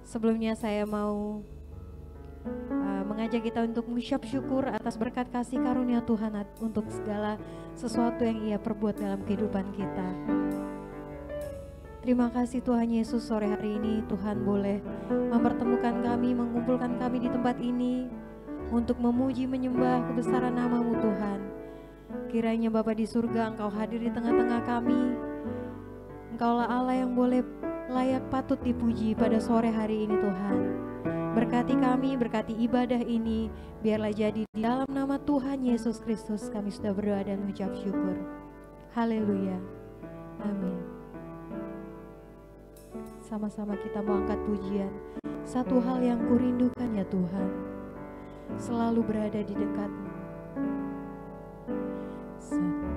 Sebelumnya saya mau mengajak kita untuk mengucap syukur atas berkat kasih karunia Tuhan untuk segala sesuatu yang Ia perbuat dalam kehidupan kita. Terima kasih Tuhan Yesus, sore hari ini Tuhan boleh mempertemukan kami, mengumpulkan kami di tempat ini untuk memuji menyembah kebesaran nama-Mu Tuhan. Kiranya Bapa di surga, Engkau hadir di tengah-tengah kami. Engkaulah Allah yang boleh layak patut dipuji pada sore hari ini Tuhan. Berkati kami, berkati ibadah ini, biarlah jadi di dalam nama Tuhan Yesus Kristus kami sudah berdoa dan mengucap syukur. Haleluya. Amin. Sama-sama kita mau angkat pujian. Satu hal yang kurindukan ya Tuhan, selalu berada di dekat-Mu. Satu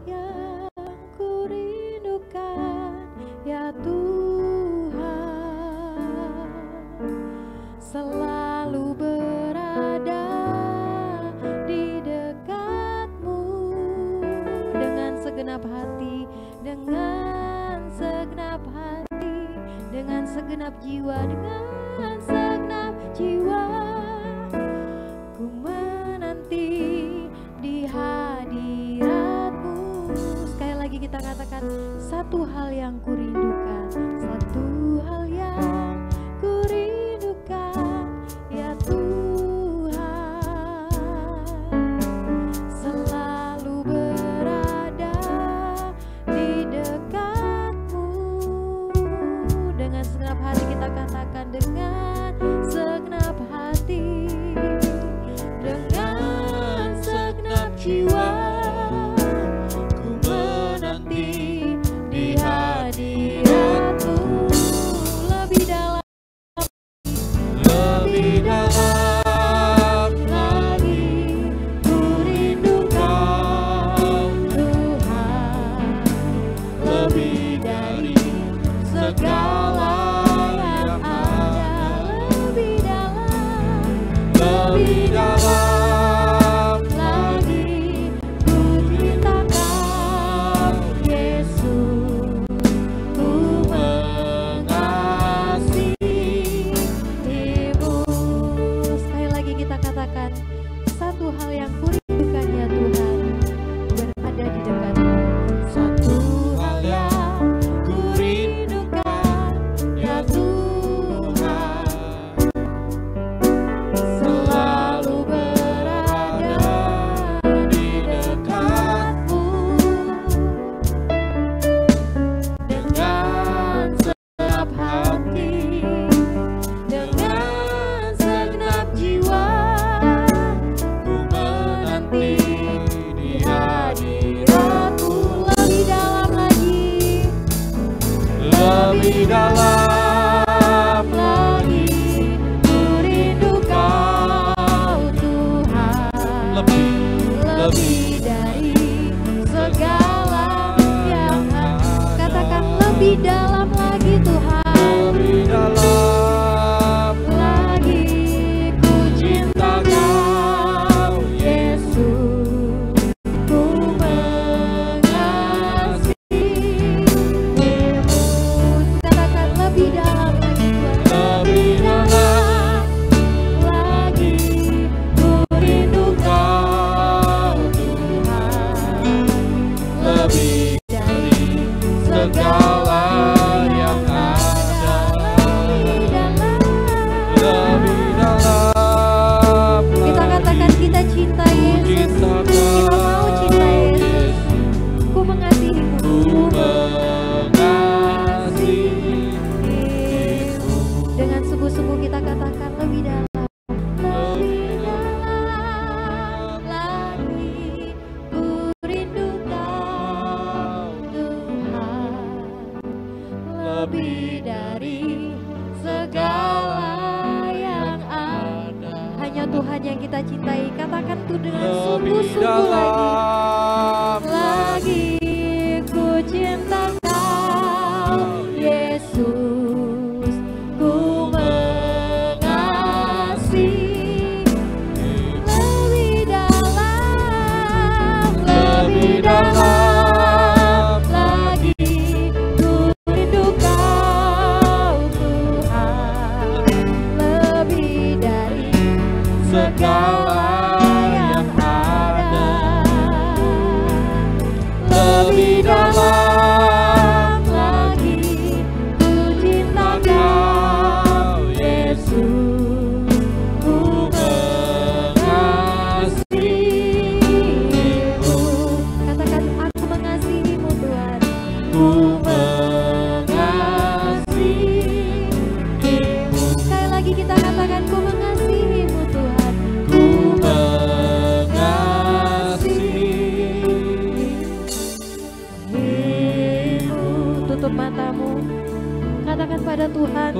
yang kurindukan ya Tuhan, selalu berada di dekat-Mu dengan segenap hati, dengan segenap hati, dengan segenap jiwa, dengan segenap jiwa. Ku menanti di hadirat-Mu. Sekali lagi kita katakan, satu hal yang kurindukan, satu hal yang kurindukan ya Tuhan, selalu berada di dekat-Mu. Dengan segenap hati kita katakan, dengan segenap hati, dengan segenap jiwa, ku menanti di hadirat-Mu. Lebih dalam, lebih dalam lagi, ku rindu Kau Tuhan, lebih dari segala yang ada. Lebih dalam, lebih dalam lagi, ku cintakan Yesus, ku mengasihi-Mu. Sekali lagi kita katakan, satu hal yang kurindukan ya Tuhan, berada di dekat-Mu. Satu hal yang kurindukan ya Tuhan, selalu berada di dekat-Mu dengan segenap hati, dengan segenap jiwa. Ku menanti di hadirat-Mu. Lebih dalam lagi, lebih dalam lagi, ku rindu Kau Tuhan, lebih dari segala yang ada. Katakan, lebih dalam lagi Tuhan, lebih dalam lagi, ku cinta Kau Yesus, ku mengasihi-Mu. Katakan, lebih dalam lagi Tuhan, lebih dalam lagi, ku rindu Kau Tuhan, lebih dari segala yang ada. Lebih dalam, kita katakan, kita cinta Yesus, kita mau cinta Yesus. Ku mengasihi-Mu, dengan sungguh-sungguh kita katakan, lebih dalam, lebih dalam lagi, ku rindu Kau Tuhan, lebih dari segala yang ada. Hanya Tuhan yang kita cintai. Katakan tuh dengan sungguh-sungguh lagi, ku cinta Kau Yesus, ku mengasihi. Lebih dalam, lebih dalam lagi, ku rindu Kau Tuhan, segala yang ada, lebih dalam lagi ku cinta Kau Yesus, ku mengasihimu. Katakan aku mengasihimu Tuhan. Ku mengasihimu. Sekali lagi kita katakan ku mengasihimu Tuhan. Ku mengasihimu. Tutup matamu. Katakan pada Tuhan,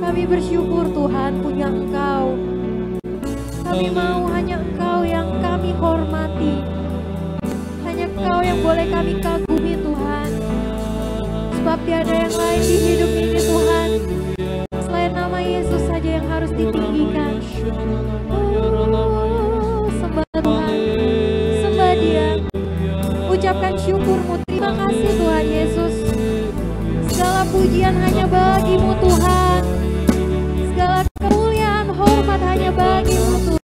kami bersyukur Tuhan punya Engkau. Kami mau hanya Engkau yang kami hormati. Hanya Engkau yang boleh kami kagumi Tuhan. Sebab tiada yang lain di hidup ini Tuhan. Selain nama Yesus saja yang harus ditinggikan. Sembah Tuhan, sembah Dia. Ucapkan syukurmu, terima kasih Tuhan Yesus. Segala pujian hanya bagi-Mu Tuhan. Segala kemuliaan, hormat hanya bagi-Mu Tuhan.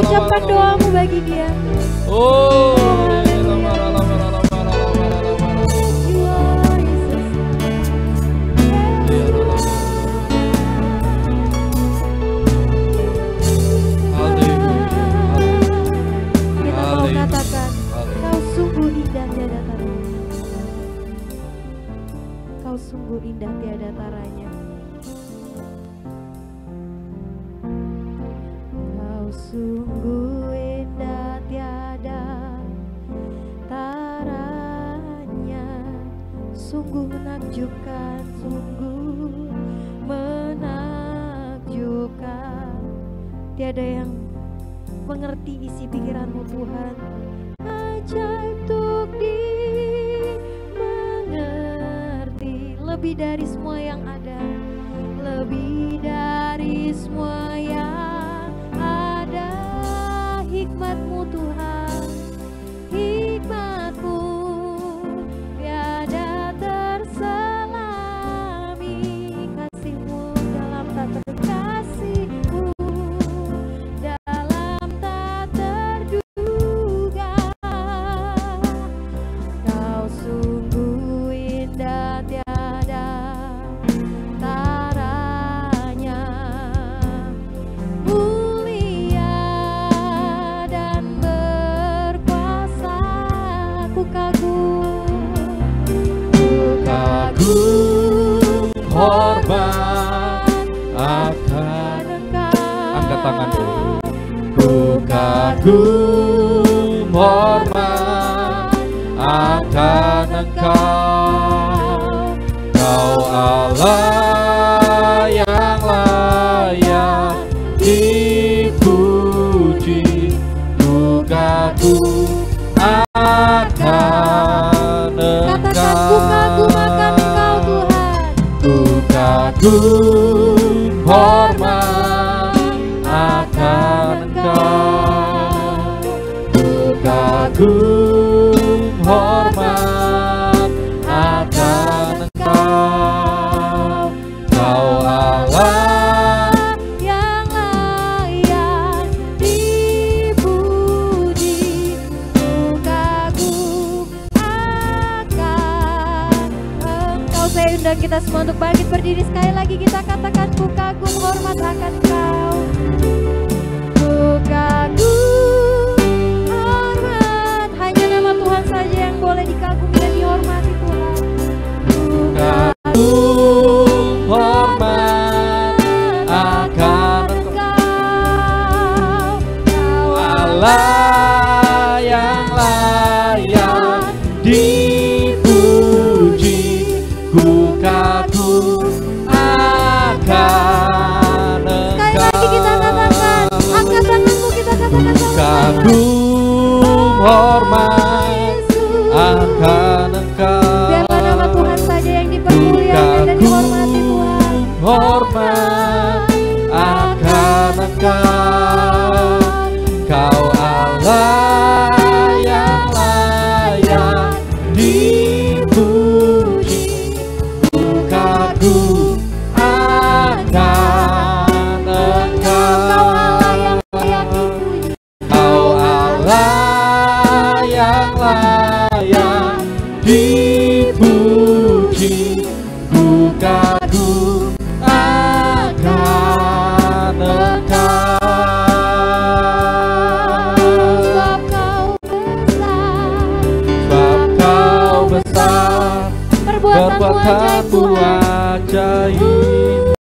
Ucapkan doamu bagi Dia. Kita mau katakan, Kau sungguh indah tiada taranya. Kau sungguh indah tiada taranya. Sungguh indah tiada taranya, sungguh menakjubkan, sungguh menakjubkan. Tiada yang mengerti isi pikiranmu Tuhan. Ajaib untuk dimengerti, lebih dari semua yang ada, lebih dari semua yang hikmat-Mu Tuhan, hikmat-Mu tiada terselami, kasih-Mu dalam tak terkasih-Mu dalam tak terduga. Kau sungguh indah tiada taranya, hormat akan Engkau. Angkat tanganmu. Ku kagum hormat akan Engkau. Kau Allah yang layak dipuji. Ku kagum akan Engkau. Kagum hormat akan Engkau. Ku kagum hormat akan Engkau. Kau Allah yang layak dipuji. Ku kagum akan undang kita semua untuk bangkit berdiri sekali lagi. Kita katakan ku kagum hormat akan Kau. Ku kagum hormat. Hanya nama Tuhan saja yang boleh dikagumi dan dihormati Tuhan. Ku kagum hormat akan Engkau. Kau Allah yang layak dipuji. Ku kagum akan Engkau. Sekali lagi kita katakan, angkat tanganmu, kita katakan sama-sama. Kagum hormat akan Engkau. Biarlah nama Tuhan saja yang dipermuliakan dan dihormati Tuhan. Hormat akan Engkau. Kau Allah yang layak dipuji. Ku kagum akan Engkau. Kau Allah yang layak dipuji. Kau Allah yang layak dipuji. Ku kagum akan Engkau. Sebab Kau besar, Perbuatanmu ajaib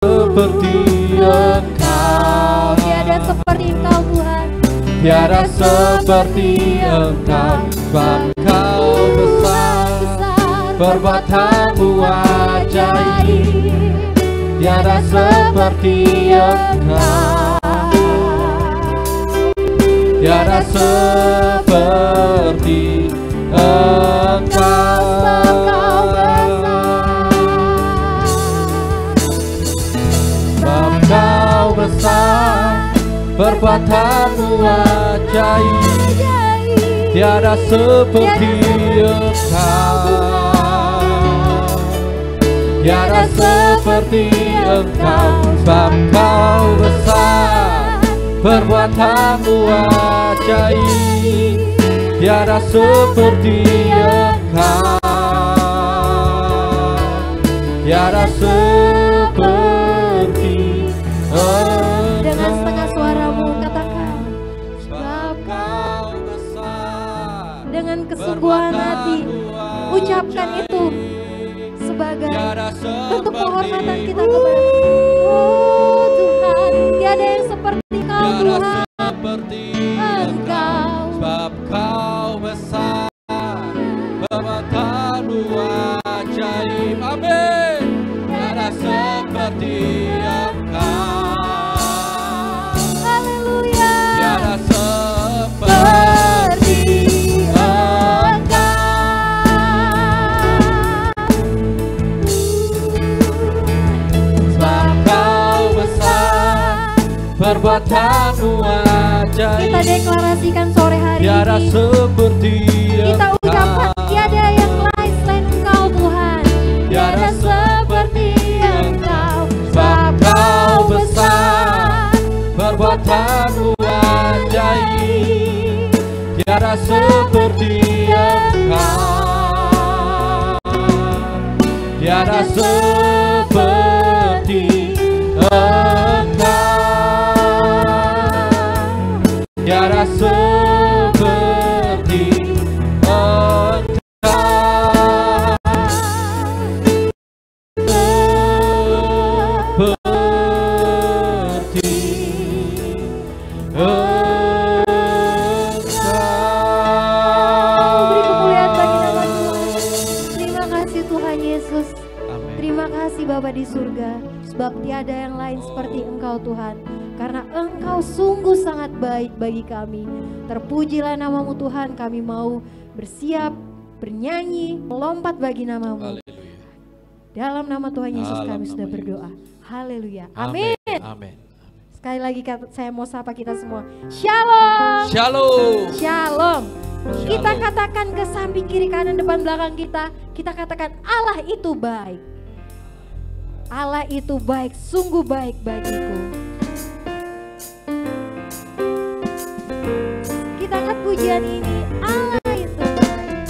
seperti Engkau. tiada seperti Engkau Tuhan. Tiada seperti Engkau. Sebab Kau besar, perbuatanmu ajaib. Tiada seperti Engkau. Tiada seperti Engkau. Sebab Kau besar, perbuatanmu ajaib. Tiada seperti Engkau. Tiada seperti Engkau. Sebab Kau besar, perbuatanmu ajaib. Tiada seperti Engkau. Tiada seperti Engkau. Dengan setengah suaramu katakan, Sebab Kau besar, dengan kesungguhan hati ucapkan itu sebagai bentuk penghormatan kita kepada Oh Tuhan. Tiada yang seperti Kau Tuhan. seperti Engkau. Sebab Kau besar, perbuatanmu ajaib. Amin. Tiada seperti Engkau. Haleluya. Tiada seperti Sebab Kau besar, perbuatanmu ajaib. Kita deklarasikan sore hari Tiada ini. seperti Kita ucapkan Engkau. tiada yang lain selain Engkau Tuhan. Tiada seperti Engkau. Sebab Kau besar, perbuatanmu ajaib. Tiada seperti Engkau. Tiada seperti Engkau. Tiada seperti Engkau. Seperti Beri kemuliaan bagi nama Engkau. Tuhan. Terima kasih Tuhan Yesus. Amin. Terima kasih Bapa di surga. Sebab tiada yang lain seperti Engkau Tuhan. Karena Engkau sungguh sangat baik bagi kami. Terpujilah namamu Tuhan. Kami mau bersiap, bernyanyi, melompat bagi namamu. Haleluya. Dalam nama Tuhan Yesus Dalam kami nama sudah Yesus. berdoa. Haleluya. Amin. Amin. Sekali lagi saya mau sapa kita semua. Shalom. Shalom. Shalom. Kita Shalom. katakan ke samping kiri kanan depan belakang kita. Kita katakan Allah itu baik. Allah itu baik, sungguh baik bagiku. Kita angkat pujian ini. Allah itu baik.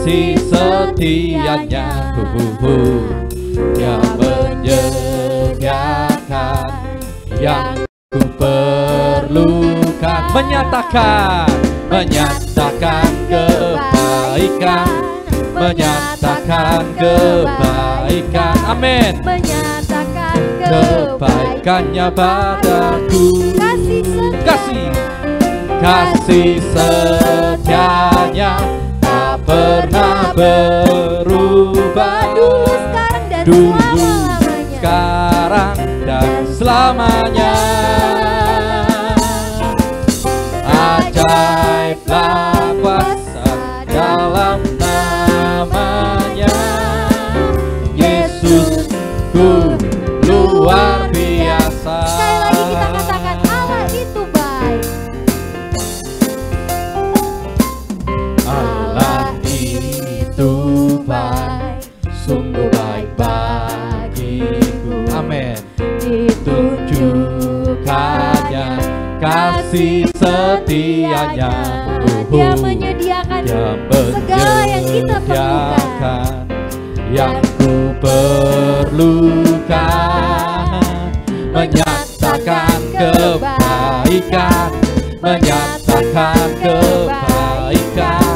kasih setianya, Dia menyediakan yang ku perlukan, menyatakan kebaikan, menyatakan kebaikan, amin, menyatakan kebaikannya padaku, kasih setianya tak pernah berubah, dulu, sekarang dan selamanya. Ajaiblah kuasa dalam namanya, Yesusku luar biasa. Sekali lagi kita katakan Allah itu baik. Allah itu baik, sungguh baik bagiku, amin. Ditunjukkannya kasih setianya, Dia menyediakan segala yang kita perlukan, yang ku perlukan, menyatakan kebaikan, menyatakan kebaikan,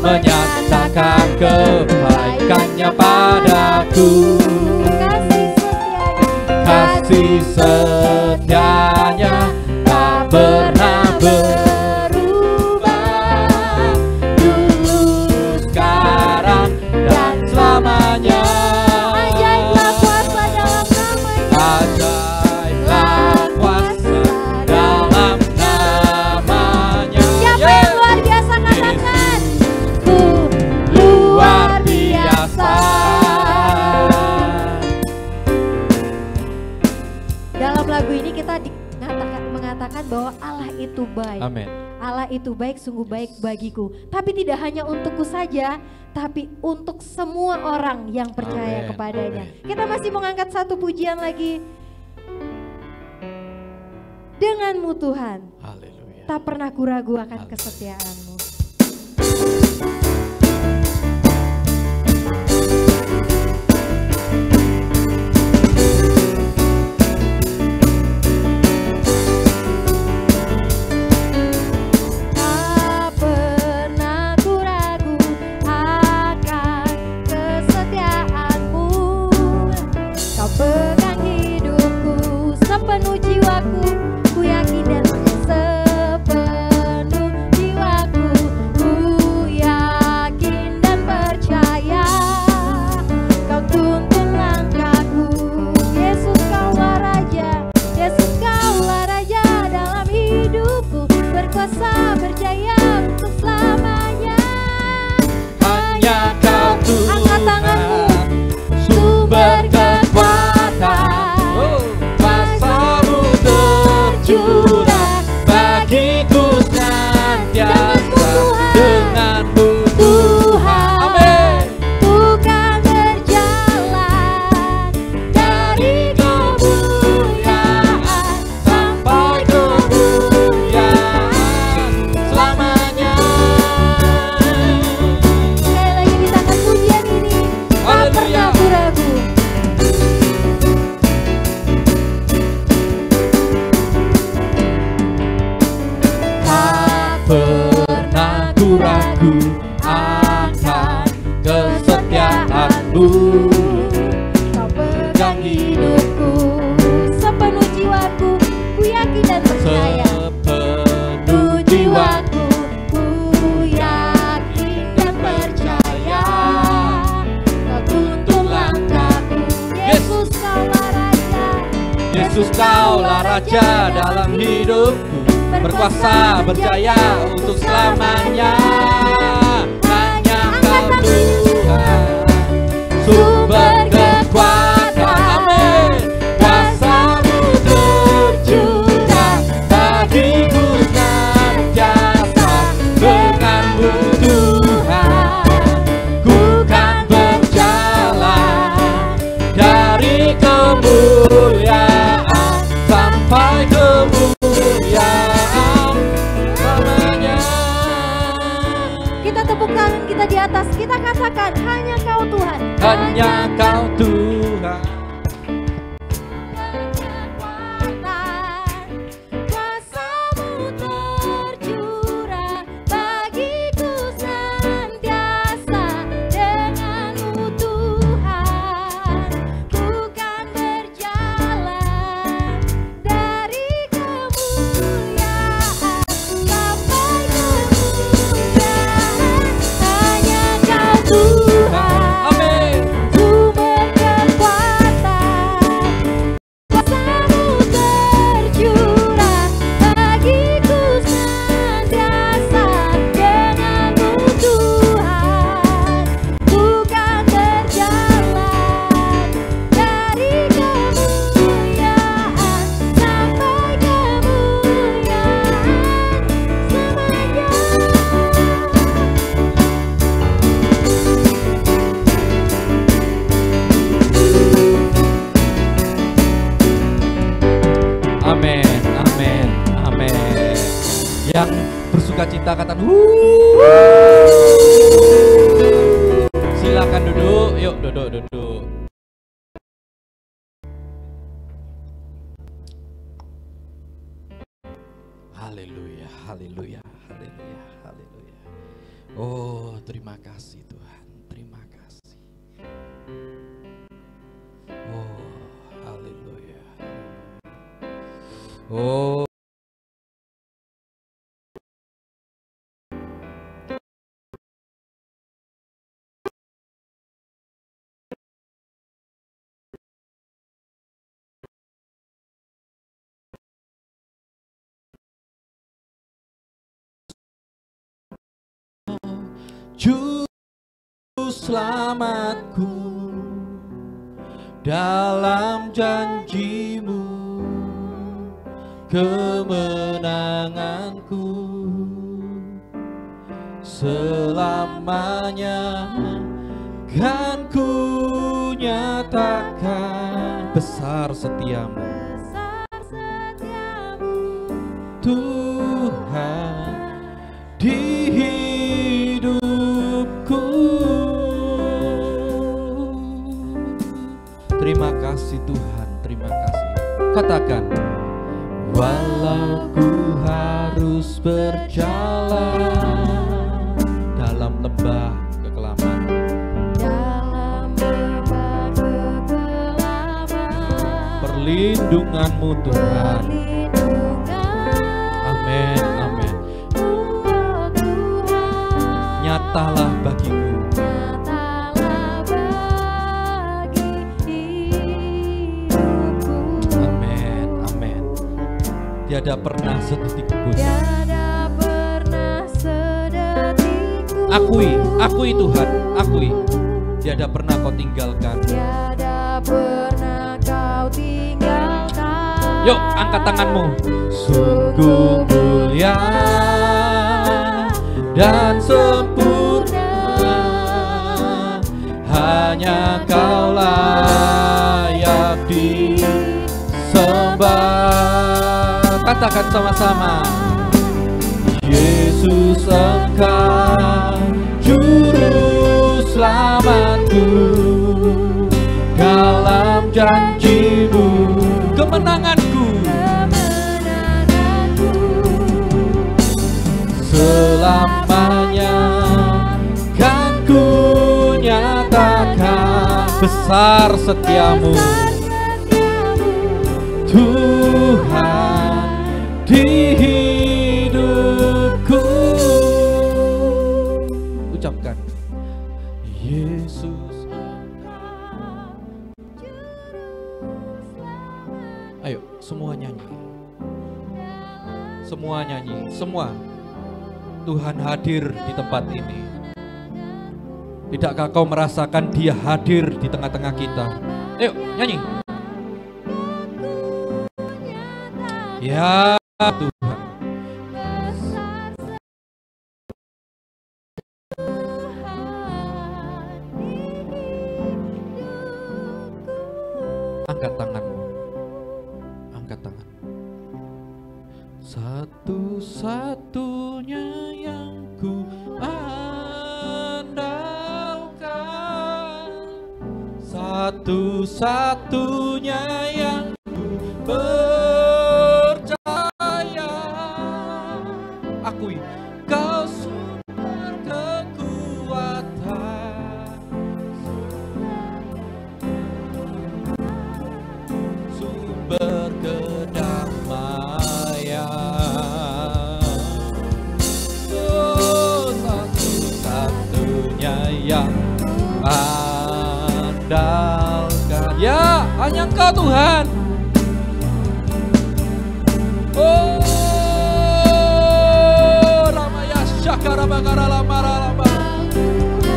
menyatakan kebaikannya padaku, kasih setianya tak pernah berubah, dulu, sekarang dan selamanya. Ajaiblah kuasa dalam namanya, Ajaiblah kuasa dalam namanya. Siapa yang luar biasa katakan, ku luar biasa. Dalam lagu ini kita mengatakan bahwa Allah itu baik. Amin. Allah itu baik, sungguh baik bagiku. Tapi tidak hanya untukku saja, tapi untuk semua orang yang percaya Amin. kepadanya. Amin. Kita masih mengangkat satu pujian lagi. Denganmu Tuhan, Haleluya. tak pernah kuragu akan kesetiaanmu. Pegang hidupku sepenuh jiwaku, ku yakin dan sepenuh jiwaku, ku yakin dan percaya. Kau tuntun langkahku, Yesus Kaulah Raja, Yesus Kaulah Raja dalam hidupku, berkuasa berjaya untuk selamanya. Hanya Kau Tuhan, angkat tanganmu, sumber kuasamu tercurah bagiku senantiasa. Denganmu Tuhan, amin, bukan berjalan dari kemuliaan sampai kemuliaan selamanya. Sekali lagi kita akan pujian ini, tak pernah ragu. Pernah ku ragu akan kesetiaanmu, Kau pegang hidupku sepenuh jiwaku, ku yakin dan percaya. sepenuh jiwaku, ku yakin dan percaya. Kau tuntun langkahku, Yesus Kaulah Raja, Yesus Kaulah Raja dalam hidupku, berkuasa berjaya untuk selamanya. Hanya Kau Tuhan, sumber kekuatan, amin, kuasamu tercurah bagiku senantiasa. Denganmu Tuhan, ku kan berjalan dari kemuliaan sampai kemuliaan selamanya. kita tepuk tangan. tangan kita di atas, kita katakan hanya Kau Tuhan. Hanya Kau Tuhan. Bersukacita katakan silakan duduk, yuk duduk. Haleluya, haleluya, haleluya, haleluya. Oh, terima kasih Tuhan, terima kasih. Oh, haleluya. Oh, Juru selamatku, dalam janji-Mu kemenanganku selamanya kan ku nyatakan besar setiamu Tuhan di hidupku. Terima kasih Tuhan, terima kasih. Katakan, walau ku harus berjalan dalam lembah kekelaman, perlindungan-Mu Tuhan. Amin, amin. Nyatalah bagiku. Amin, amin. Tiada pernah sedetik pun. Akui Tuhan, akui. Tiada pernah Kau tinggalkan. Tiada pernah Kau tinggalkan. Yuk, angkat tanganmu. Sungguh mulia dan sempurna, hanya Kau layak disembah. Katakan sama-sama. Yesus, Engkau juru selamatku, dalam janji-Mu kemenanganku, selamanya kan ku nyatakan besar setiamu Tuhan di hidupku. Ucapkan, Yesus. Ayo, semua nyanyi. Semua nyanyi, semua. Tuhan hadir di tempat ini. Tidakkah kau merasakan Dia hadir di tengah-tengah kita? Ayo, nyanyi. Ya Tuhan. Angkat tanganmu. Angkat tangan. Satu-satunya yang ku satu-satunya yang percaya. Akui Kau sumber kekuatan, sumber kedamaian. Oh, satu-satunya yang andalkan. Ya, hanya Engkau Tuhan. Oh, Ramaya Syakara Bakara Lamara Lama.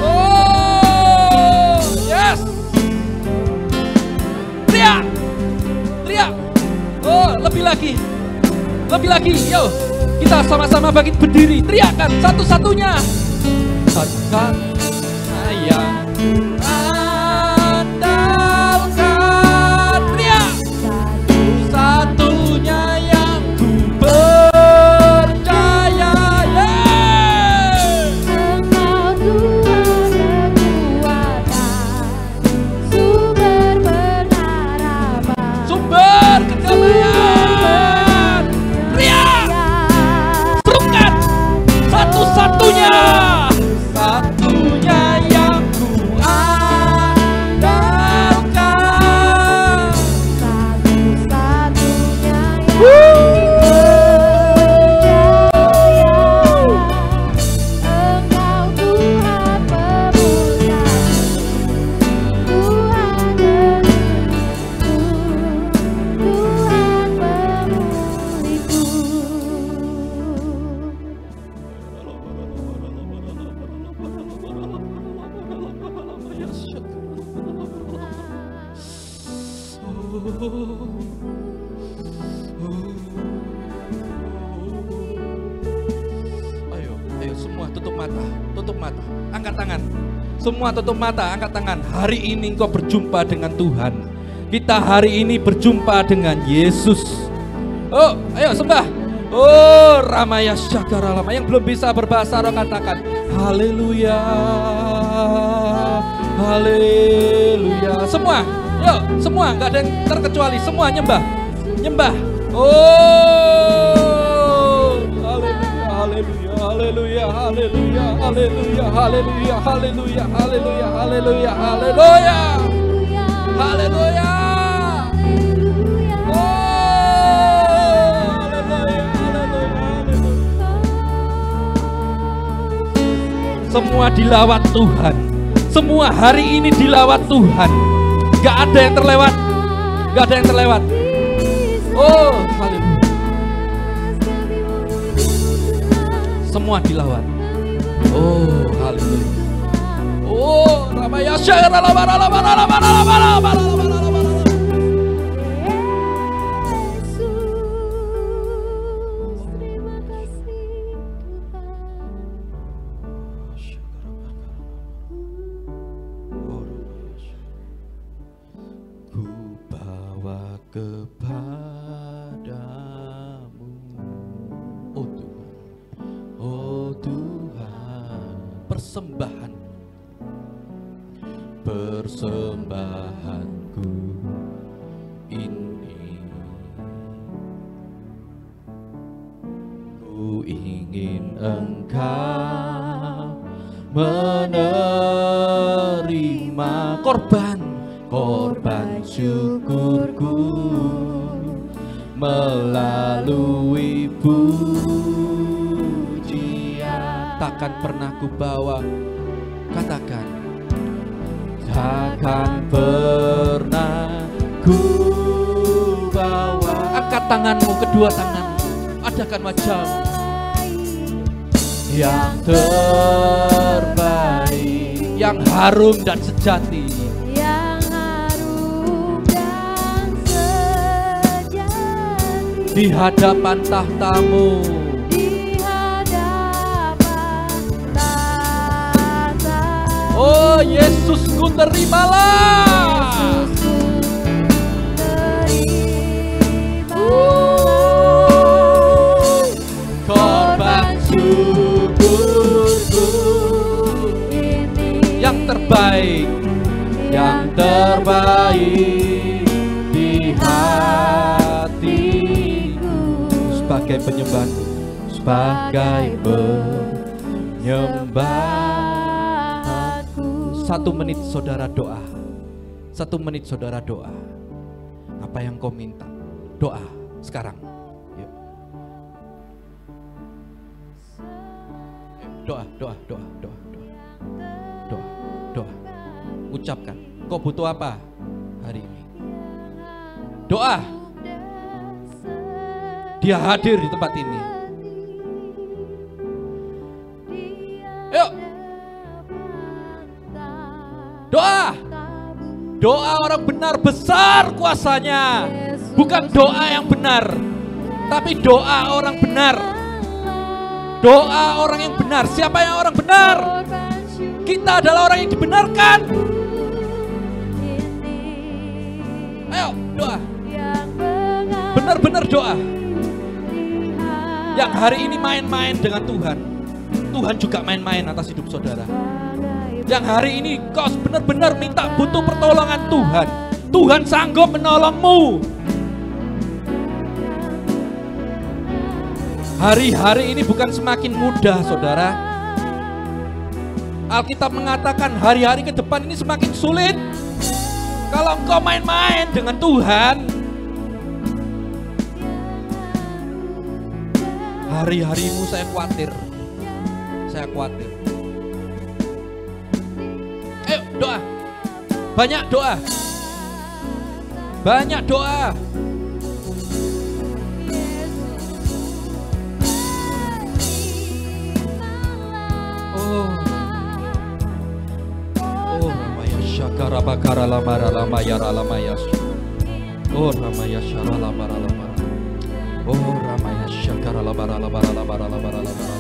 Oh, yes. Teriak, teriak. Oh, lebih lagi, lebih lagi. Yo, kita sama-sama bangkit berdiri. Teriakkan satu-satunya. Satu-satunya yang andalkan. Teriak. Satu-satunya yang ku percaya. Engkau Tuhan kekuatan, sumber pengharapan, Sumber kedamaian. Teriak. Serukan. Satu-satunya. Satunya yang ku andalkan. satu-satunya yang Engkau Tuhan pemurniku, Tuhan genggruku, Tuhan pemulihku. Ayo, ayo semua tutup mata, angkat tangan. Semua tutup mata, angkat tangan. Hari ini engkau berjumpa dengan Tuhan. Kita hari ini berjumpa dengan Yesus. Oh, ayo sembah. Oh, Ramaya Syakara Lama. Yang belum bisa berbahasa roh katakan haleluya. Haleluya. Semua, yuk, semua, nggak ada yang terkecuali. Semua nyembah, nyembah. Oh, haleluya, haleluya, haleluya, haleluya, haleluya, haleluya, haleluya, haleluya, haleluya, haleluya, haleluya. Oh, haleluya, haleluya, haleluya. Semua dilawat Tuhan. Semua hari ini dilawat Tuhan. Gak ada yang terlewat. Gak ada yang terlewat. Oh, haleluya. Semua dilawat. Oh, haleluya. Oh, Ramaya Syakara Lamara Lamara Lamara Lamara Lamara Lamara. Kepadamu, oh Tuhan, oh Tuhan, persembahanku ini, ku ingin Engkau menerima korban syukurku melalui pujian. Takkan pernah ku bawa, katakan, takkan pernah ku bawa. Angkat tanganmu, kedua tanganmu, adakan wajahmu yang terbaik, yang harum dan sejati, di hadapan tahtamu, di hadapan tahtamu. Oh Yesusku, terimalah. Yesusku, terimalah korban syukurku ini yang terbaik, yang terbaik di hatiku. Sebagai penyembahku, sebagai penyembahku. 1 menit saudara doa. 1 menit saudara doa. Apa yang kau minta? Doa sekarang. Yuk. Doa. Ucapkan. Kau butuh apa hari ini? Doa. Dia hadir di tempat ini. Yuk. Doa. Doa orang benar besar kuasanya. Bukan doa yang benar, tapi doa orang benar. Doa orang yang benar. Siapa yang orang benar? Kita adalah orang yang dibenarkan. Ayo doa. Benar-benar doa. Yang hari ini main-main dengan Tuhan, Tuhan juga main-main atas hidup saudara. Yang hari ini kau benar-benar minta butuh pertolongan Tuhan, Tuhan sanggup menolongmu. Hari-hari ini bukan semakin mudah saudara. Alkitab mengatakan hari-hari ke depan ini semakin sulit. Kalau engkau main-main dengan Tuhan, hari-harimu saya khawatir. Ayo doa. Banyak doa. Oh Ramaya Syakara Bakara Lamara Lamaya Ralamaya. Oh Ramaya Syara Lamara Lamara. Oh Ramaya Syakara Lamara Lamara Lamara Lamara Lamara.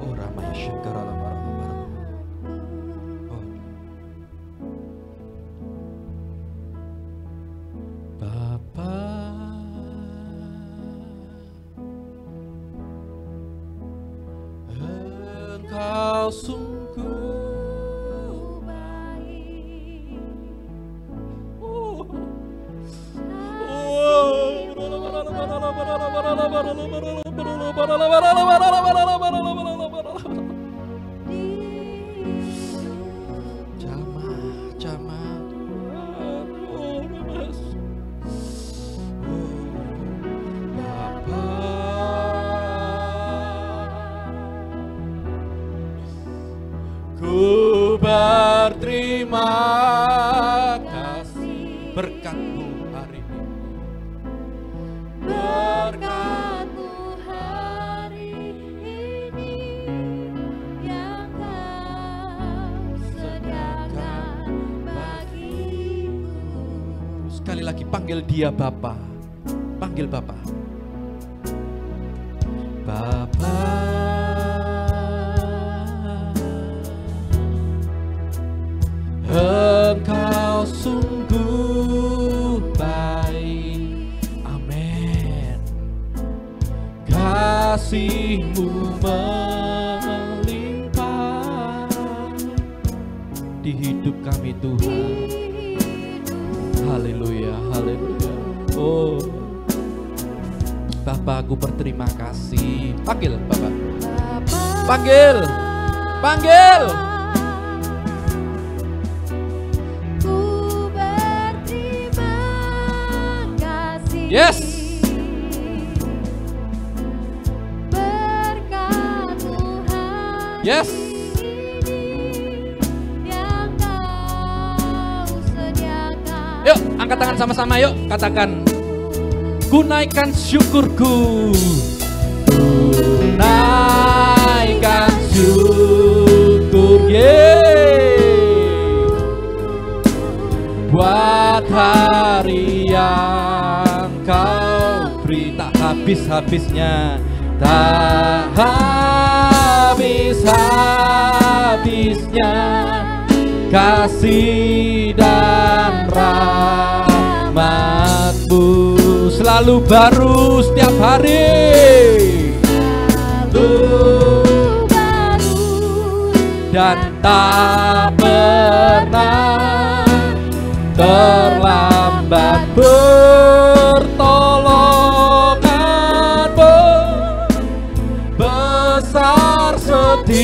Oh Ramaya Syakara Lamara Lamara. Oh Bapa, Engkau sungguh baik. Ku berterima kasih berkat-Mu hari ini. Berkat-Mu hari ini yang Kau sediakan bagiku. Sekali lagi panggil Dia Bapa. Panggil Bapa. Bapa. Engkau sungguh baik, amin. Kasih-Mu melimpah di hidup kami Tuhan. Haleluya, haleluya. Oh, Bapa, aku berterima kasih. Panggil Bapa. Panggil. Yes. Berkat Tuhan. Yes. Yang Kau sediakan. Yuk, angkat tangan sama-sama yuk. Katakan, gunaikan syukurku. Gunaikan syukur, buat hari yang Kau beri, tak habis-habisnya, tak habis-habisnya kasih dan rahmat-Mu selalu baru setiap hari, selalu tak pernah terlambat pertolonganmu, besar setiamu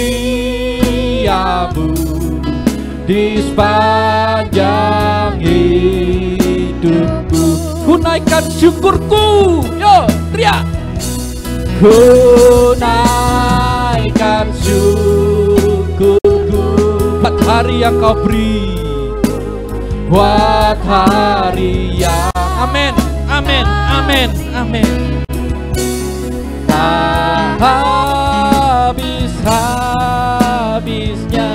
di sepanjang hidupku. Ku naikkan syukurku, yo teriak. Ku naikkan syukurku buat hari yang kau beri, buat hari yang amin, amin, amin, amin. Tak habis-habisnya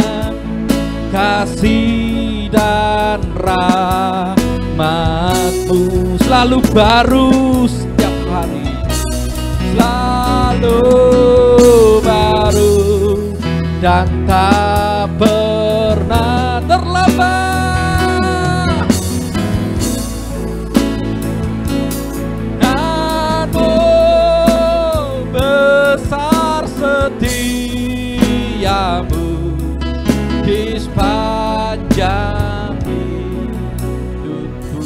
kasih dan rahmat-Mu selalu baru setiap hari, selalu baru dan tak pernah terlambat. Namu besar setiamu di sepanjang hidupku.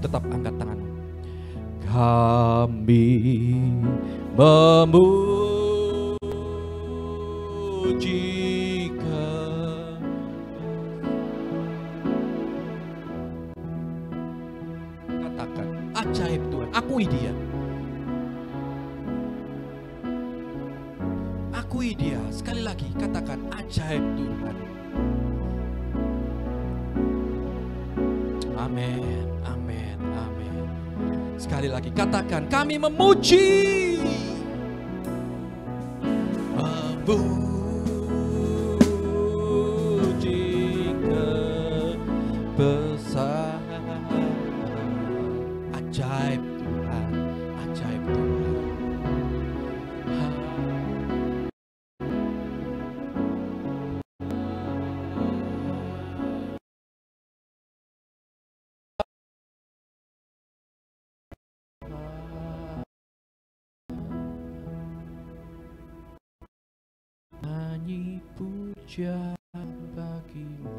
Tetap angkat tangan. Kami memuji katakan ajaib Tuhan, akui Dia. Akui Dia, sekali lagi katakan ajaib Tuhan. Amin, amin, amin. Sekali lagi katakan kami memuji. Memuji kebesaran ajaib Tuhan, ajaib Tuhan. Nyanyi puja bagimu.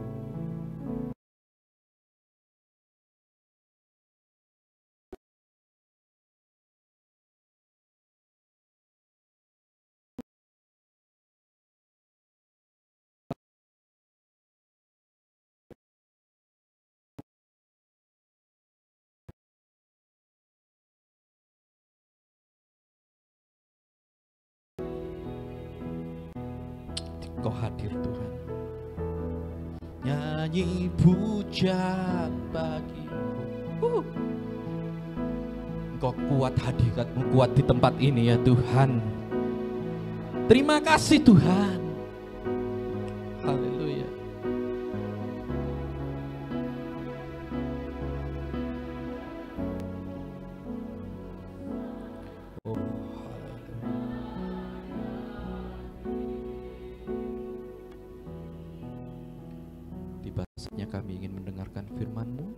Kau hadir Tuhan. Nyanyi pujian bagimu. Engkau kuat, hadirat-Mu kuat di tempat ini ya Tuhan. Terima kasih Tuhan. Haleluya. Saatnya kami ingin mendengarkan firman-Mu,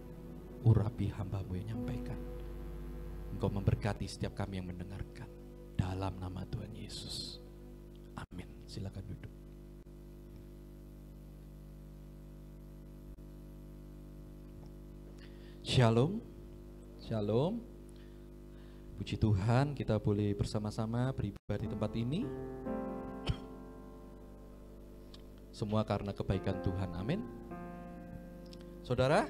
urapi hamba-Mu yang nyampaikan. Engkau memberkati setiap kami yang mendengarkan. Dalam nama Tuhan Yesus. Amin. Silakan duduk. Shalom. Shalom. Puji Tuhan, kita boleh bersama-sama beribadah di tempat ini. Semua karena kebaikan Tuhan. Amin. Saudara,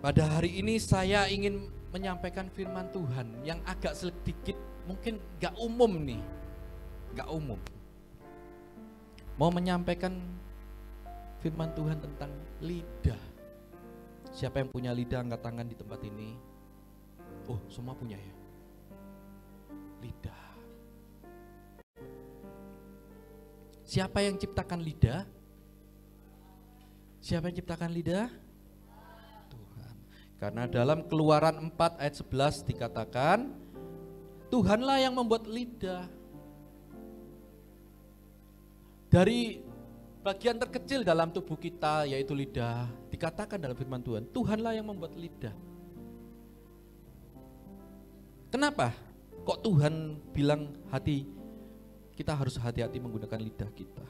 pada hari ini saya ingin menyampaikan firman Tuhan yang agak sedikit mungkin gak umum nih, gak umum. Mau menyampaikan firman Tuhan tentang lidah. Siapa yang punya lidah angkat tangan di tempat ini? Oh, semua punya ya? Lidah. Siapa yang ciptakan lidah? Siapa yang ciptakan lidah? Tuhan. Karena dalam Keluaran 4 ayat 11 dikatakan, Tuhanlah yang membuat lidah. Dari bagian terkecil dalam tubuh kita, yaitu lidah, dikatakan dalam firman Tuhan, Tuhanlah yang membuat lidah. Kenapa? Kok Tuhan bilang hati kita harus hati-hati menggunakan lidah kita.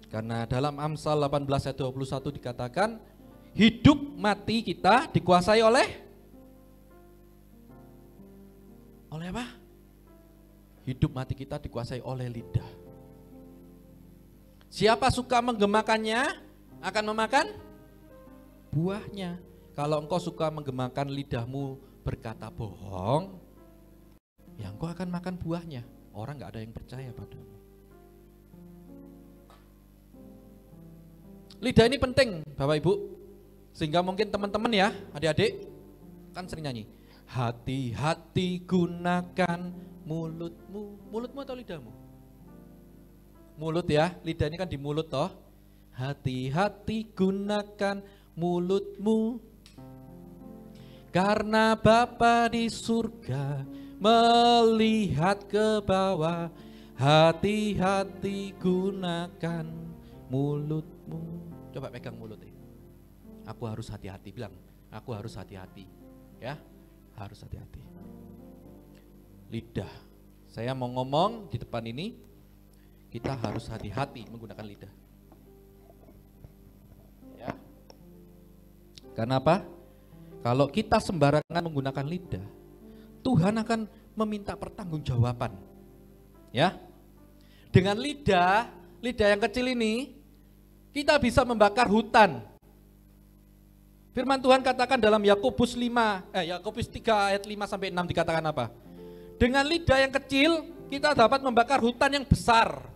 Karena dalam Amsal 18 ayat 21 dikatakan, hidup mati kita dikuasai oleh apa? Hidup mati kita dikuasai oleh lidah. Siapa suka menggemakannya akan memakan buahnya. Kalau engkau suka menggemakan lidahmu berkata bohong, ya engkau akan makan buahnya. Orang gak ada yang percaya padamu. Lidah ini penting Bapak Ibu. Sehingga mungkin teman-teman ya, adik-adik kan sering nyanyi, hati-hati gunakan mulutmu. Mulutmu atau lidahmu? Mulut ya, lidah ini kan di mulut toh. Hati-hati gunakan mulutmu, karena Bapa di surga melihat ke bawah. Hati-hati gunakan mulutmu. Coba pegang mulutnya. Aku harus hati-hati, bilang, aku harus hati-hati. Ya, harus hati-hati. Lidah. Saya mau ngomong di depan ini, kita harus hati-hati menggunakan lidah. Ya. Karena apa? Kalau kita sembarangan menggunakan lidah, Tuhan akan meminta pertanggungjawaban. Ya. Dengan lidah yang kecil ini, kita bisa membakar hutan. Firman Tuhan katakan dalam Yakobus 3 ayat 5 sampai 6 dikatakan apa? Dengan lidah yang kecil kita dapat membakar hutan yang besar.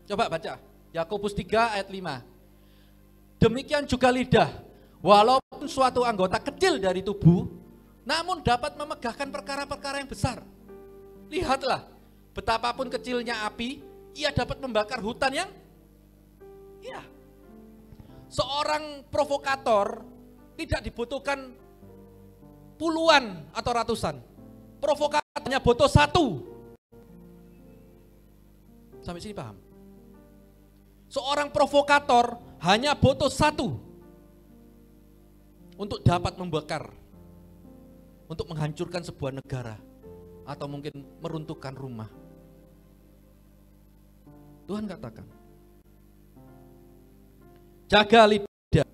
Coba baca Yakobus 3 ayat 5. Demikian juga lidah, walaupun suatu anggota kecil dari tubuh, namun dapat memegahkan perkara-perkara yang besar. Lihatlah, betapapun kecilnya api, ia dapat membakar hutan yang seorang provokator tidak dibutuhkan puluhan atau ratusan. Provokatornya butuh satu. Sampai sini paham? Seorang provokator hanya butuh satu untuk dapat membakar, untuk menghancurkan sebuah negara, atau mungkin meruntuhkan rumah. Tuhan katakan, jaga lidah.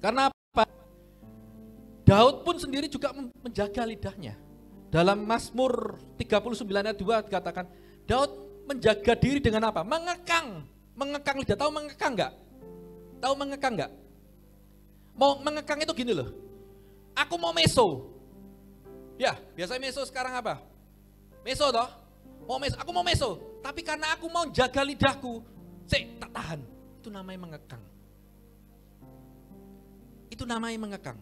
Karena apa? Daud pun sendiri juga menjaga lidahnya. Dalam Mazmur 39 ayat 2 dikatakan, Daud menjaga diri dengan apa? Mengekang lidah. Tahu mengekang enggak? Tahu mengekang enggak? Mau mengekang itu gini loh. Aku mau meso. Ya, biasanya meso sekarang apa? Meso toh? Aku mau meso. Tapi karena aku mau jaga lidahku, tak tahan. Itu namanya mengekang. Itu namanya mengekang.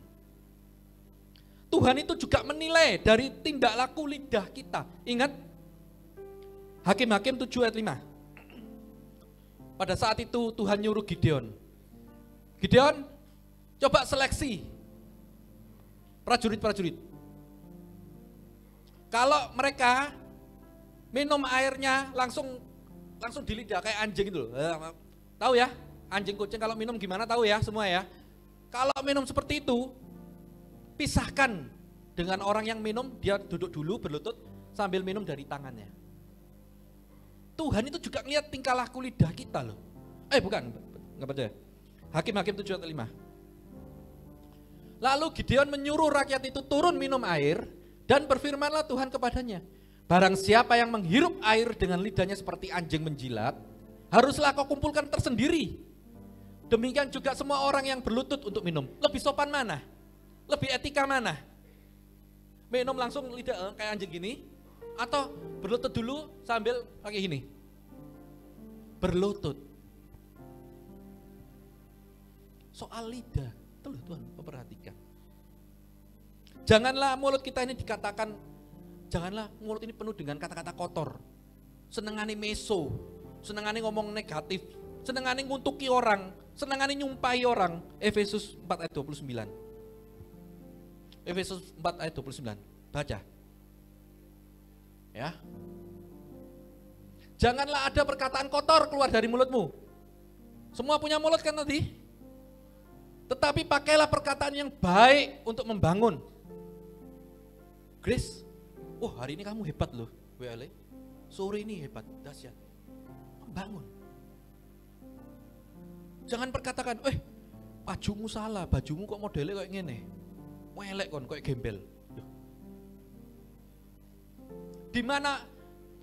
Tuhan itu juga menilai dari tindak laku lidah kita. Ingat Hakim-Hakim 7 ayat 5. Pada saat itu Tuhan nyuruh Gideon, coba seleksi prajurit-prajurit. Kalau mereka minum airnya langsung di lidah kayak anjing itu. Tahu ya, anjing kucing kalau minum gimana tahu ya semua ya. Kalau minum seperti itu, pisahkan dengan orang yang minum, dia duduk dulu berlutut sambil minum dari tangannya. Tuhan itu juga ngelihat tingkah laku lidah kita loh. Bukan, enggak percaya. Hakim-Hakim 7 ayat 5. Lalu Gideon menyuruh rakyat itu turun minum air, dan berfirmanlah Tuhan kepadanya, barang siapa yang menghirup air dengan lidahnya seperti anjing menjilat, haruslah kau kumpulkan tersendiri. Demikian juga semua orang yang berlutut untuk minum. Lebih sopan mana? Lebih etika mana? Minum langsung lidah kayak anjing gini, atau berlutut dulu sambil pakai gini? Berlutut. Soal lidah, itu loh Tuhan memperhatikan. Janganlah mulut kita ini dikatakan, janganlah mulut ini penuh dengan kata-kata kotor. Senengane meso, senengane ngomong negatif, senengane nguntuki orang, senengane nyumpahi orang. Efesus 4 ayat 29. Efesus 4 ayat 29. Baca. Ya. Janganlah ada perkataan kotor keluar dari mulutmu. Semua punya mulut kan tadi? Tetapi pakailah perkataan yang baik untuk membangun. Grace, hari ini kamu hebat loh, WL. sore ini hebat, dahsyat. Membangun. Jangan perkatakan, bajumu salah, bajumu kok modelnya kayak gini. Welek kon, kayak gembel. Di mana,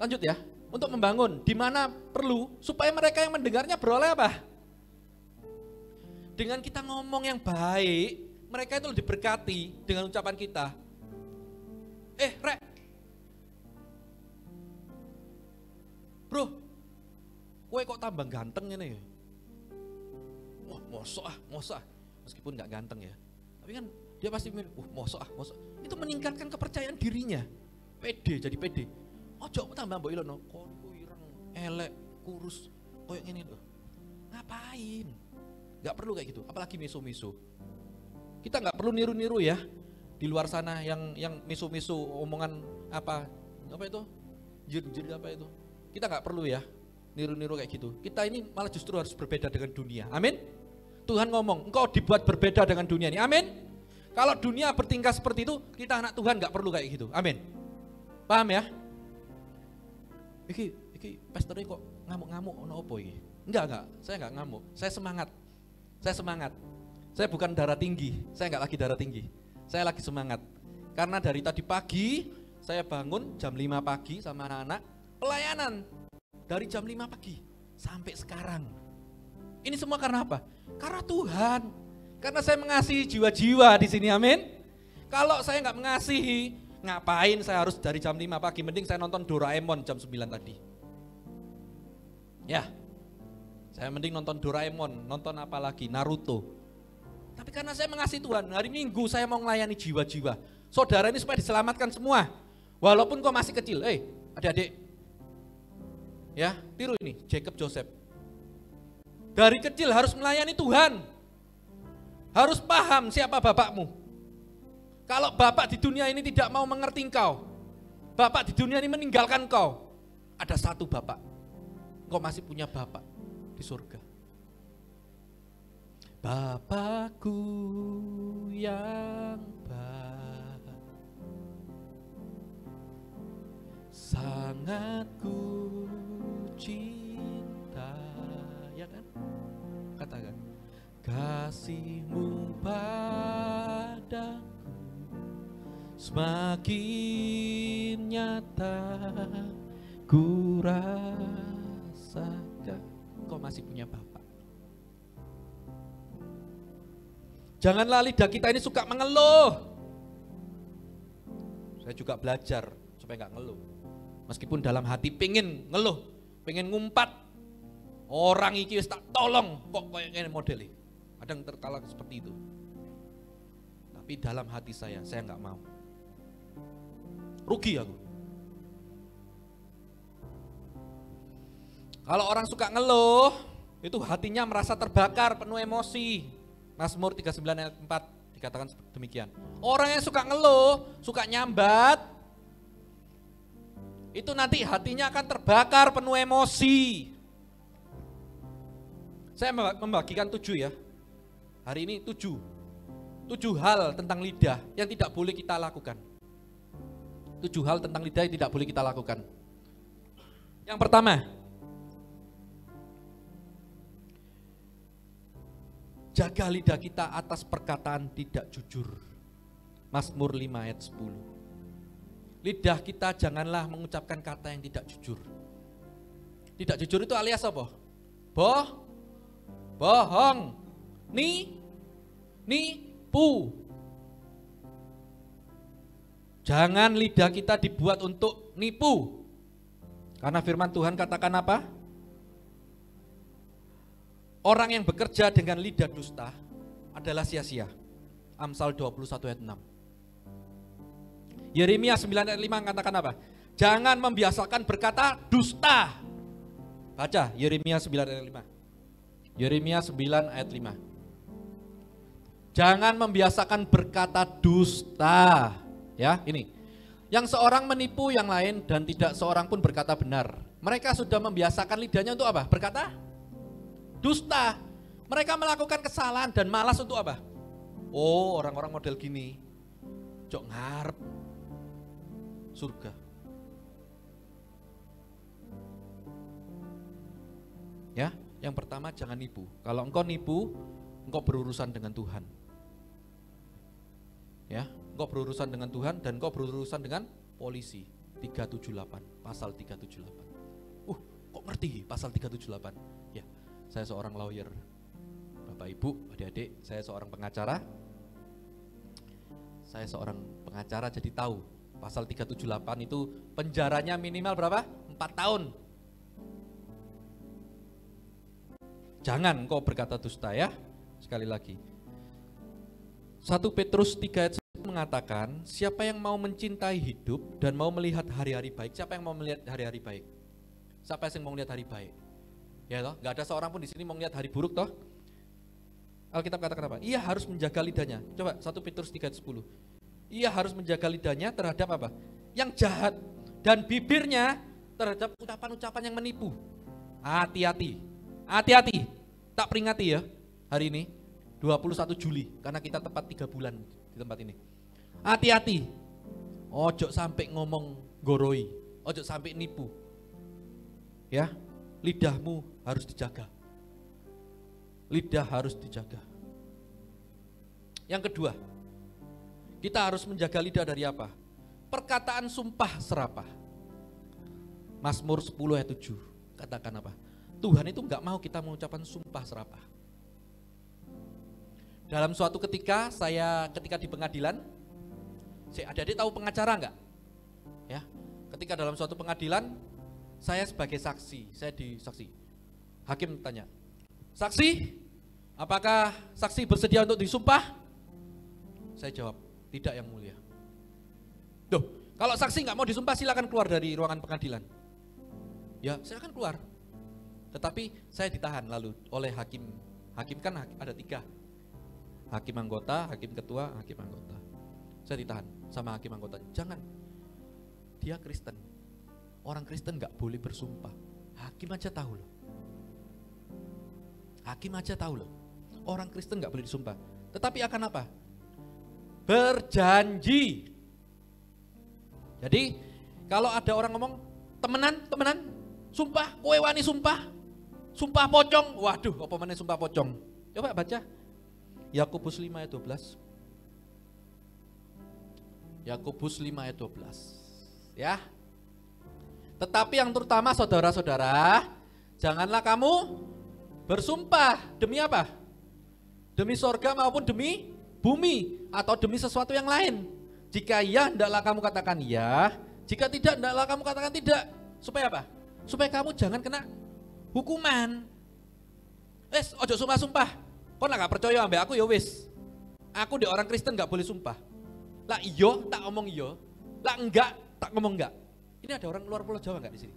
lanjut ya, untuk membangun, di mana perlu, supaya mereka yang mendengarnya beroleh apa? Dengan kita ngomong yang baik, mereka itu diberkati dengan ucapan kita. Rek, bro, kowe kok tambah ganteng ini ya? Wah, mosok ah. Meskipun gak ganteng ya, tapi kan dia pasti mikir, mosok. Itu meningkatkan kepercayaan dirinya. Pede, jadi pede. Ojo tambah mbok ilono, kon ku ireng, elek, kurus, koyo ngene lho. Ngapain? Gak perlu kayak gitu, apalagi miso-miso. Kita gak perlu niru-niru ya. Di luar sana yang miso-miso omongan apa itu? Jir apa itu? Kita gak perlu ya niru-niru kayak gitu. Kita ini malah justru harus berbeda dengan dunia. Amin. Tuhan ngomong, engkau dibuat berbeda dengan dunia ini. Amin. Kalau dunia bertingkah seperti itu, kita anak Tuhan gak perlu kayak gitu. Amin. Paham ya? Iki pastornya kok ngamuk-ngamuk ono opo iki? Enggak, saya enggak ngamuk. Saya semangat. Saya bukan darah tinggi, saya enggak lagi darah tinggi. Saya lagi semangat. Karena dari tadi pagi saya bangun jam 5 pagi sama anak-anak, pelayanan dari jam 5 pagi sampai sekarang. Ini semua karena apa? Karena Tuhan. Karena saya mengasihi jiwa-jiwa di sini, amin. Kalau saya enggak mengasihi, ngapain saya harus dari jam 5 pagi? Mending saya nonton Doraemon jam 9 tadi. Ya, saya mending nonton Doraemon, nonton apa lagi, Naruto. Tapi karena saya mengasihi Tuhan, hari Minggu saya mau melayani jiwa-jiwa. Saudara ini supaya diselamatkan semua. Walaupun kau masih kecil, adik-adik. Ya, tiru ini, Jacob Joseph. Dari kecil harus melayani Tuhan. Harus paham siapa bapakmu. Kalau bapak di dunia ini tidak mau mengerti engkau, bapak di dunia ini meninggalkan engkau, ada satu bapak, engkau masih punya bapak di surga. Bapakku yang baik, sangat ku cinta, ya kan? Katakan, kasihmu padaku semakin nyata ku rasakan. Kau masih punya bapak. Janganlah lidah kita ini suka mengeluh. Saya juga belajar supaya gak ngeluh. Meskipun dalam hati pengen ngeluh, pengen ngumpat. Orang iki wis tak tolong kok kayak gini modelnya. Kadang terkala seperti itu. Tapi dalam hati saya gak mau. Rugi aku. Kalau orang suka ngeluh, itu hatinya merasa terbakar, penuh emosi. Mazmur 39 ayat 4 dikatakan demikian. Orang yang suka ngeluh, suka nyambat, itu nanti hatinya akan terbakar, penuh emosi. Saya membagikan 7 ya. Hari ini 7 hal tentang lidah yang tidak boleh kita lakukan. 7 hal tentang lidah yang tidak boleh kita lakukan. Yang pertama, jaga lidah kita atas perkataan tidak jujur. Mazmur 5 ayat 10. Lidah kita janganlah mengucapkan kata yang tidak jujur. Tidak jujur itu alias apa? Bohong, nipu. Jangan lidah kita dibuat untuk nipu. Karena firman Tuhan katakan apa? Orang yang bekerja dengan lidah dusta adalah sia-sia. Amsal 21 ayat 6. Yeremia 9 ayat 5 katakan apa? Jangan membiasakan berkata dusta. Baca Yeremia 9 ayat 5. Yeremia 9 ayat 5. Jangan membiasakan berkata dusta. Ya, ini. Yang seorang menipu yang lain dan tidak seorang pun berkata benar. Mereka sudah membiasakan lidahnya untuk apa? Berkata dusta. Mereka melakukan kesalahan dan malas untuk apa? Oh, orang-orang model gini jok ngarep surga. Ya, yang pertama jangan nipu. Kalau engkau nipu, engkau berurusan dengan Tuhan. Ya, engkau berurusan dengan Tuhan dan engkau berurusan dengan polisi. 378, pasal 378. Kok ngerti pasal 378? Ya, saya seorang lawyer. Bapak Ibu, adik-adik, saya seorang pengacara. Saya seorang pengacara jadi tahu pasal 378 itu penjaranya minimal berapa? 4 tahun. Jangan kau berkata dusta ya. Sekali lagi. 1 Petrus 3 ayat 1 mengatakan, siapa yang mau mencintai hidup dan mau melihat hari-hari baik? Siapa yang mau melihat hari-hari baik? Siapa yang mau melihat hari baik? Ya toh, enggak ada seorang pun di sini mau melihat hari buruk toh. Alkitab katakan apa? Ia harus menjaga lidahnya. Coba 1 Petrus 3 ayat 10. Ia harus menjaga lidahnya terhadap apa? Yang jahat, dan bibirnya terhadap ucapan-ucapan yang menipu. Hati-hati. Hati-hati. Tak peringati ya hari ini 21 Juli karena kita tepat 3 bulan di tempat ini. Hati-hati. Ojo sampai ngomong goroi, ojo sampai nipu. Ya, lidahmu harus dijaga. Lidah harus dijaga. Yang kedua, kita harus menjaga lidah dari apa? Perkataan sumpah serapah. Mazmur 10 ayat 7 katakan apa? Tuhan itu enggak mau kita mengucapkan sumpah serapah. Dalam suatu ketika ketika di pengadilan, adik-adik tahu pengacara enggak? Ya, ketika dalam suatu pengadilan, saya sebagai saksi, saya disaksi. Hakim tanya, saksi, apakah saksi bersedia untuk disumpah? Saya jawab, tidak yang mulia. Duh, kalau saksi nggak mau disumpah silakan keluar dari ruangan pengadilan. Ya, saya akan keluar. Tetapi saya ditahan lalu oleh hakim. Hakim kan ada 3. Hakim anggota, hakim ketua, hakim anggota. Saya ditahan sama hakim anggota. Jangan, dia Kristen. Orang Kristen nggak boleh bersumpah. Hakim aja tahu loh. Hakim aja tahu loh. Orang Kristen nggak boleh disumpah. Tetapi akan apa? Berjanji. Jadi kalau ada orang ngomong temenan, sumpah, kowe wani sumpah pocong. Waduh, apa mana sumpah pocong? Coba baca Yakobus 5 ayat 12. Yakobus 5 ayat 12. Ya. Tetapi yang terutama saudara-saudara, janganlah kamu bersumpah demi apa? Demi sorga maupun demi bumi atau demi sesuatu yang lain. Jika ya, hendaklah kamu katakan ya. Jika tidak, hendaklah kamu katakan tidak. Supaya apa? Supaya kamu jangan kena hukuman. Ojo sumpah-sumpah. Kau gak percaya ambek aku ya wis. Aku di orang Kristen gak boleh sumpah. Lah iyo tak ngomong iyo. Lah enggak tak ngomong enggak. Ini ada orang luar Pulau Jawa gak di sini?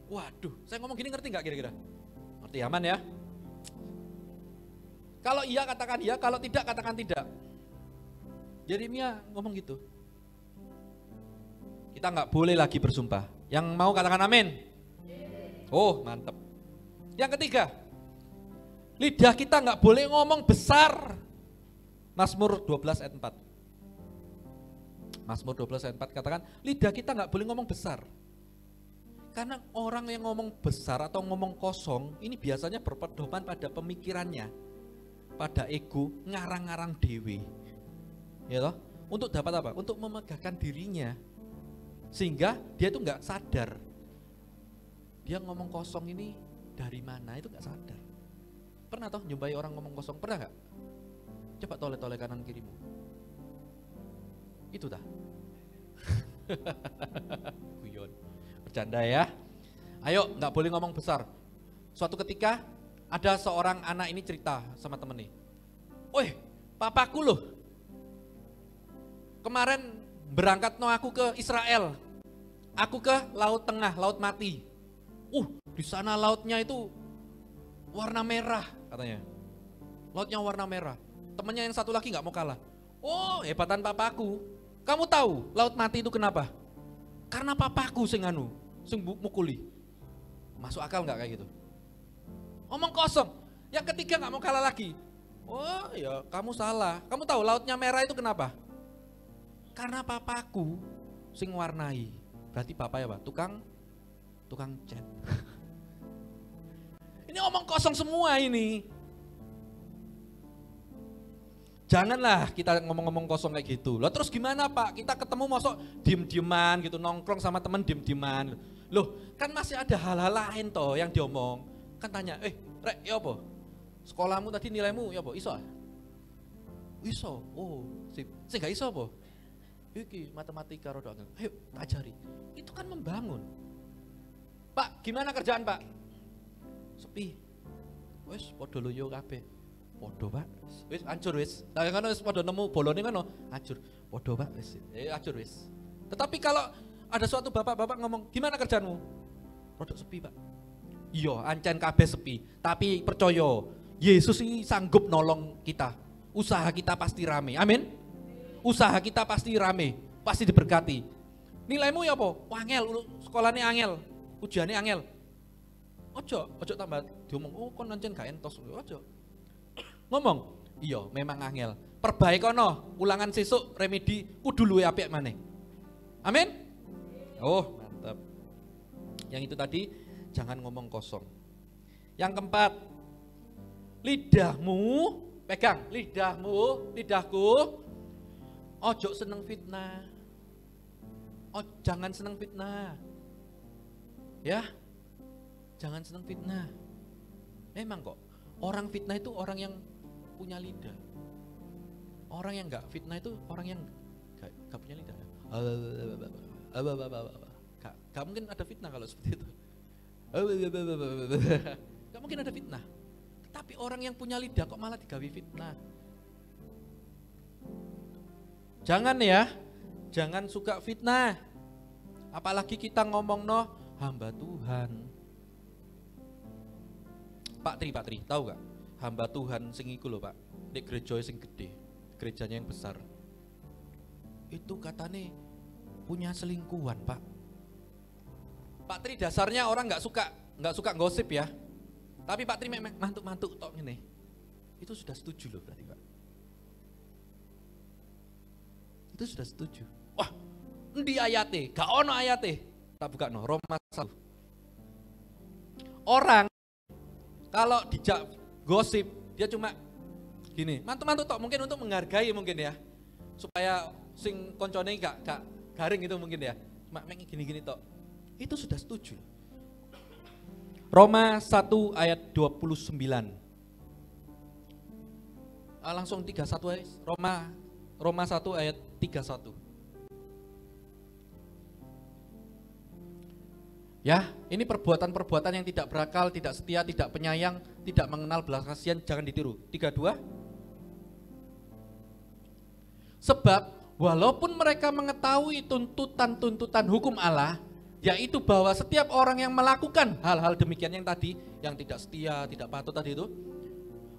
Waduh, saya ngomong gini ngerti gak kira-kira? Ngerti aman ya? Kalau iya katakan iya, kalau tidak katakan tidak. Yeremia ngomong gitu. Kita nggak boleh lagi bersumpah. Yang mau katakan amin. Oh mantap. Yang ketiga, lidah kita nggak boleh ngomong besar. Mazmur 12 ayat 4. Mazmur 12 ayat 4 katakan, lidah kita nggak boleh ngomong besar. Karena orang yang ngomong besar atau ngomong kosong, ini biasanya berpedoman pada pemikirannya, pada ego, ngarang-ngarang dewe. Ya toh? Untuk dapat apa? Untuk memegahkan dirinya. Sehingga dia itu nggak sadar. Dia ngomong kosong ini dari mana, itu nggak sadar. Pernah toh nyumpai orang ngomong kosong? Pernah nggak? Coba toleh-toleh kanan kirimu. Itu dah. Guyon. Bercanda ya. Ayo, nggak boleh ngomong besar. Suatu ketika ada seorang anak ini cerita sama temennya. Woi, papaku loh. Kemarin berangkat aku ke Israel. Aku ke Laut Tengah, Laut Mati. Di sana lautnya itu warna merah katanya. Lautnya warna merah. Temennya yang satu lagi nggak mau kalah. Oh, hebatan papaku. Kamu tahu Laut Mati itu kenapa? Karena papaku sing mukuli. Masuk akal nggak kayak gitu? Omong kosong. Yang ketiga nggak mau kalah lagi. Oh ya kamu salah. Kamu tahu lautnya merah itu kenapa? Karena papaku sing warnai. Berarti papa ya pak? Tukang cat. Ini omong kosong semua ini. Janganlah kita ngomong-ngomong kosong kayak gitu. Loh terus gimana Pak? Kita ketemu masuk diem-dieman gitu, nongkrong sama temen diem-dieman. Loh kan masih ada hal-hal lain toh yang diomong. Kan tanya, Rek, ya apa? Sekolahmu tadi nilaimu ya apa? Iso? Iso. Oh, sip. Sing gak iso apa? Iki matematika rodok. Ayo tak ajari. Itu kan membangun. Pak, gimana kerjaan Pak? Sepi. Wes padha loyo kabeh. Padha Pak. Wis hancur wis. Lah ngono wis padha nemu bolone ngono, hancur. Padha Pak wis. Hancur wis. Tetapi kalau ada suatu bapak-bapak ngomong, "Gimana kerjaanmu?" Rodok sepi Pak. Iya, ancen kabeh sepi. Tapi percaya, Yesus ini sanggup nolong kita. Usaha kita pasti rame. Amin. Usaha kita pasti rame, pasti diberkati. Nilaimu ya apa? Angel, sekolahnya angel, ujiannya angel. Ojo tambah diomong, oh kon ancen gak entos. Ojo. Ngomong, iya memang angel. Perbaik ono, ulangan sesuk remedi kudu luwe apik maneh. Amin. Oh, mantap. Yang itu tadi jangan ngomong kosong. Yang keempat, lidahmu, pegang lidahmu, lidahku. Ojo seneng fitnah. Oh, jangan seneng fitnah. Ya. Jangan seneng fitnah. Memang kok, orang fitnah itu orang yang punya lidah. Orang yang enggak fitnah itu orang yang enggak punya lidah. Gak mungkin ada fitnah kalau seperti itu. Gak mungkin ada fitnah. Tapi orang yang punya lidah kok malah digawe fitnah. Jangan ya, jangan suka fitnah. Apalagi kita ngomong hamba Tuhan. Pak Tri, tahu gak? Hamba Tuhan sing iku lho Pak, di gereja sing gede, gerejanya yang besar. Itu katanya punya selingkuhan Pak. Pak Tri dasarnya orang nggak suka gosip ya. Tapi Pak Tri memang mantuk-mantuk tok ngene. Itu sudah setuju loh berarti Pak. Itu sudah setuju. Wah, endi ayate? Gak ono ayate. Tak buka Roma 1. Orang kalau dijak gosip dia cuma gini, mantuk-mantuk tok mungkin untuk menghargai mungkin ya. Supaya sing koncone gak garing itu mungkin ya. Cuma gini-gini tok. Itu sudah setuju. Roma 1 ayat 29. Langsung 31 aja. Roma 1 ayat 31. Ya, ini perbuatan-perbuatan yang tidak berakal, tidak setia, tidak penyayang, tidak mengenal belas kasihan, jangan ditiru. 32. Sebab walaupun mereka mengetahui tuntutan-tuntutan hukum Allah, yaitu bahwa setiap orang yang melakukan hal-hal demikian yang tadi, yang tidak setia, tidak patut tadi itu,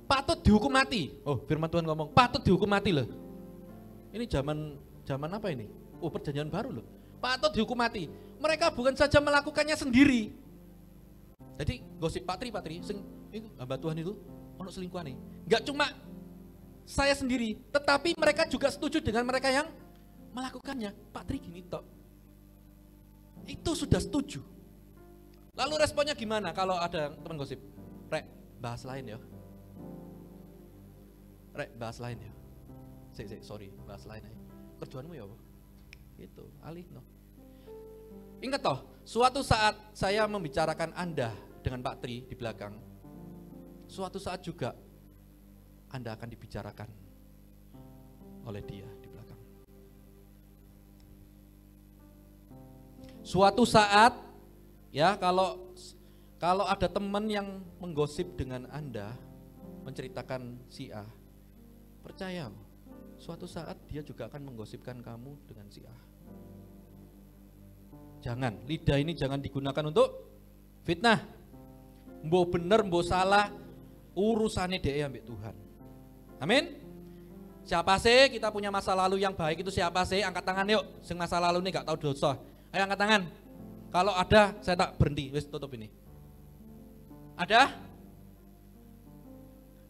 patut dihukum mati. Oh, firman Tuhan ngomong, patut dihukum mati loh. Ini zaman apa ini? Oh, perjanjian baru loh. Patut dihukum mati. Mereka bukan saja melakukannya sendiri. Jadi gosip Pak Tri, hamba Tuhan itu ono selingkuhan nih. Enggak cuma saya sendiri, tetapi mereka juga setuju dengan mereka yang melakukannya. Pak Tri gini tok. Itu sudah setuju. Lalu responnya gimana kalau ada teman gosip? Rek, bahas lain ya. Rek, bahas lain ya. Sorry, bahas lain aja. Kerjaanmu ya apa? Gitu, alih no. Ingat toh, suatu saat saya membicarakan Anda dengan Pak Tri di belakang, suatu saat juga Anda akan dibicarakan oleh dia di belakang. Suatu saat, ya kalau ada teman yang menggosip dengan Anda, menceritakan si A, percaya, suatu saat dia juga akan menggosipkan kamu dengan si A. Jangan, lidah ini jangan digunakan untuk fitnah. Mbok bener, mbok salah, urusannya dia ambek Tuhan. Amin. Siapa sih kita punya masa lalu yang baik itu siapa sih? Angkat tangan yuk, sing masa lalu ini gak tahu dosa. Ayo angkat tangan. Kalau ada, saya tak berhenti, wis tutup ini. Ada?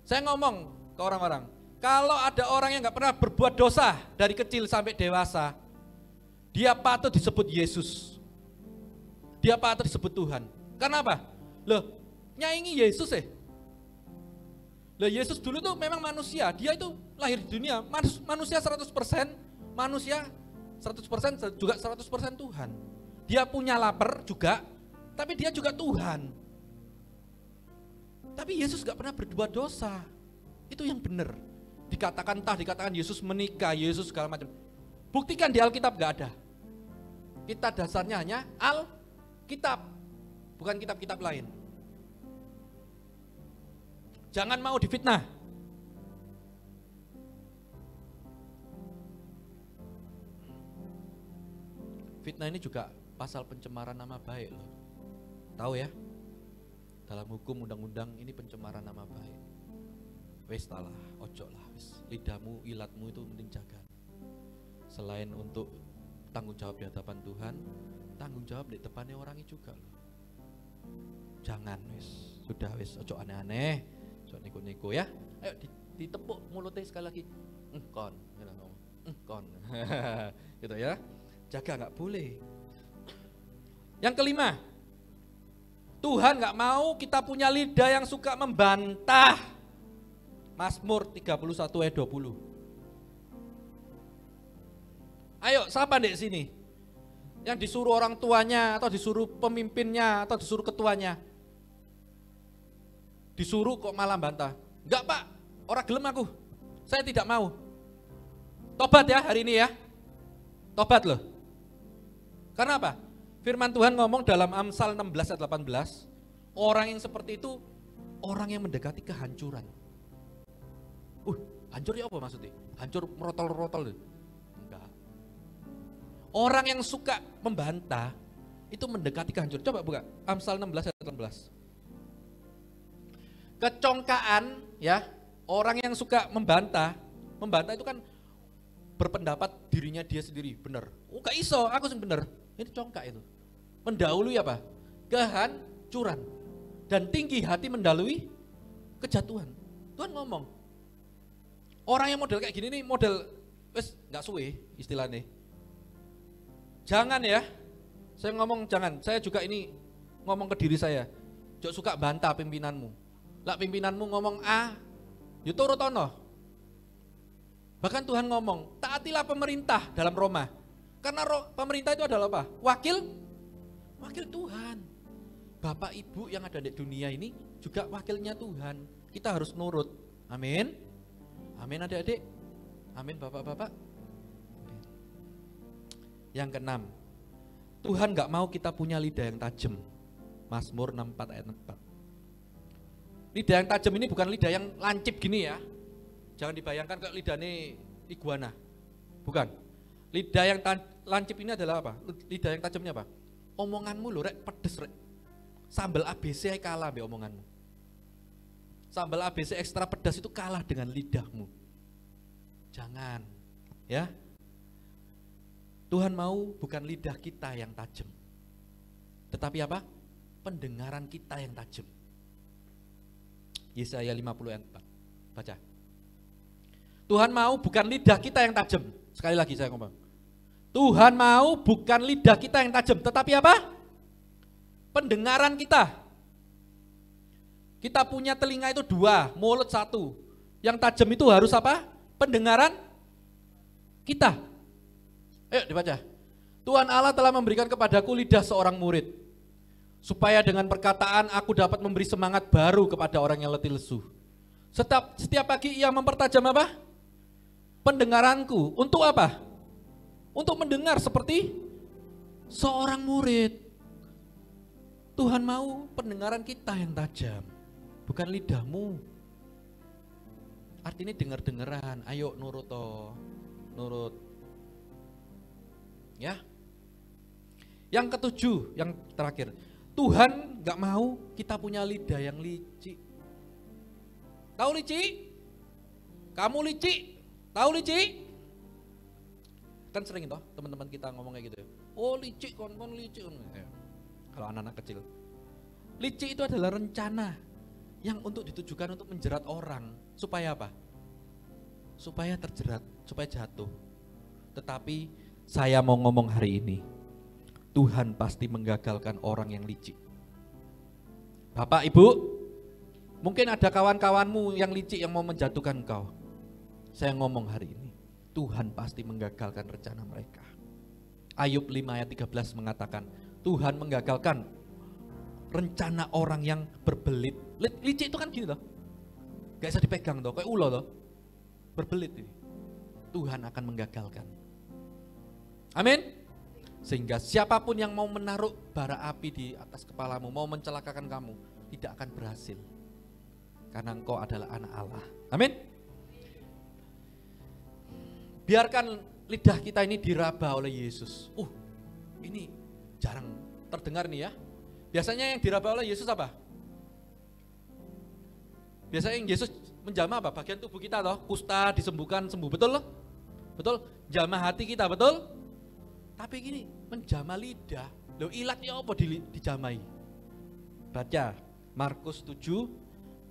Saya ngomong ke orang-orang, kalau ada orang yang gak pernah berbuat dosa dari kecil sampai dewasa, dia patut disebut Yesus. Dia patut disebut Tuhan. Karena apa? Loh, nyaingi Yesus Lah Yesus dulu tuh memang manusia, dia itu lahir di dunia, manusia 100%, manusia 100% juga 100% Tuhan. Dia punya lapar juga, tapi dia juga Tuhan. Tapi Yesus gak pernah berbuat dosa. Itu yang benar. Dikatakan Yesus menikah, Yesus segala macam. Buktikan di Alkitab gak ada. Kita dasarnya hanya Alkitab, bukan kitab-kitab lain. Jangan mau difitnah. Fitnah ini juga pasal pencemaran nama baik loh. Tahu ya? Dalam hukum undang-undang ini pencemaran nama baik. Wes talah, ojo lah wes. Lidahmu, ilatmu itu mending jaga. Selain untuk tanggung jawab di hadapan Tuhan, tanggung jawab di depannya orangnya juga loh. Jangan wes, sudah wes, ojo aneh-aneh. Jangan niku-niku ya. Ayo ditepuk mulutnya sekali lagi. Kon, kon. Gitu ya. Jaga, nggak boleh. Yang kelima, Tuhan nggak mau kita punya lidah yang suka membantah. Mazmur 31 ayat 20. Ayo, siapa di sini yang disuruh orang tuanya atau disuruh pemimpinnya atau disuruh ketuanya? Disuruh kok malah bantah. Enggak Pak, orang gelem aku. Saya tidak mau. Tobat ya hari ini ya. Tobat loh. Karena apa? Firman Tuhan ngomong dalam Amsal 16 ayat 18, orang yang seperti itu orang yang mendekati kehancuran. Hancur ya apa maksudnya? Hancur merotol-rotol. Enggak. Orang yang suka membantah itu mendekati kehancuran. Coba buka Amsal 16 ayat 18. Kecongkaan ya, orang yang suka membantah itu kan berpendapat dirinya dia sendiri benar. Gak iso, aku sing benar. Ini congkak itu. Mendahului apa? Kehancuran. Dan tinggi hati mendahului kejatuhan. Tuhan ngomong, orang yang model kayak gini nih model wes gak suwe istilahnya. Jangan ya, saya ngomong jangan. Saya juga ini ngomong ke diri saya. Jangan suka bantah pimpinanmu. Lah pimpinanmu ngomong A, ya turutono. Bahkan Tuhan ngomong, taatilah pemerintah dalam Roma. Karena pemerintah itu adalah apa? Wakil Tuhan. Bapak Ibu yang ada di dunia ini juga wakilnya Tuhan. Kita harus nurut. Amin. Amin adik-adik. Amin bapak-bapak. Yang keenam, Tuhan gak mau kita punya lidah yang tajam. Mazmur 64 ayat 4. Lidah yang tajam ini bukan lidah yang lancip gini ya. Jangan dibayangkan kayak lidahnya iguana. Bukan. Lidah yang lancip ini adalah apa? Lidah yang tajamnya apa? Omonganmu lho rek pedes rek. Sambal ABC kalah be omonganmu. Sambal ABC ekstra pedas itu kalah dengan lidahmu. Jangan. Ya. Tuhan mau bukan lidah kita yang tajam. Tetapi apa? Pendengaran kita yang tajam. Yesaya 50 ayat 4. Baca. Tuhan mau bukan lidah kita yang tajam. Sekali lagi saya ngomong. Tuhan mau bukan lidah kita yang tajam, tetapi apa? Pendengaran kita. Kita punya telinga itu 2, mulut 1. Yang tajam itu harus apa? Pendengaran kita. Ayo dibaca. Tuhan Allah telah memberikan kepadaku lidah seorang murid, supaya dengan perkataan aku dapat memberi semangat baru kepada orang yang letih lesu. Setiap pagi ia mempertajam apa? Pendengaranku. Untuk apa? Untuk mendengar seperti seorang murid. Tuhan mau pendengaran kita yang tajam, bukan lidahmu. Artinya dengar-dengeran. Ayo nurut toh. Nurut. Ya. Yang ketujuh, yang terakhir. Tuhan gak mau kita punya lidah yang licik. Tahu licik? Kamu licik? Tahu licik? Kan sering toh teman-teman kita ngomong kayak gitu ya. Oh licik, kon licik. Ya. Kalau anak-anak kecil. Licik itu adalah rencana yang untuk ditujukan untuk menjerat orang. Supaya apa? Supaya terjerat, supaya jatuh. Tetapi saya mau ngomong hari ini, Tuhan pasti menggagalkan orang yang licik. Bapak, Ibu, mungkin ada kawan-kawanmu yang licik yang mau menjatuhkan engkau. Saya ngomong hari ini, Tuhan pasti menggagalkan rencana mereka. Ayub 5 ayat 13 mengatakan, Tuhan menggagalkan rencana orang yang berbelit. Licik itu kan gini loh, gak bisa dipegang toh, kayak ulo toh, berbelit ini. Tuhan akan menggagalkan. Amin. Sehingga siapapun yang mau menaruh bara api di atas kepalamu, mau mencelakakan kamu, tidak akan berhasil. Karena engkau adalah anak Allah. Amin. Biarkan lidah kita ini diraba oleh Yesus. Ini jarang terdengar nih ya. Biasanya yang diraba oleh Yesus apa? Biasanya yang Yesus menjamah apa? Bagian tubuh kita toh, kusta disembuhkan, sembuh, betul loh? Betul? Jamah hati kita, betul? Tapi gini, menjamah lidah. Loh, ilatnya apa dijamai? Baca Markus 7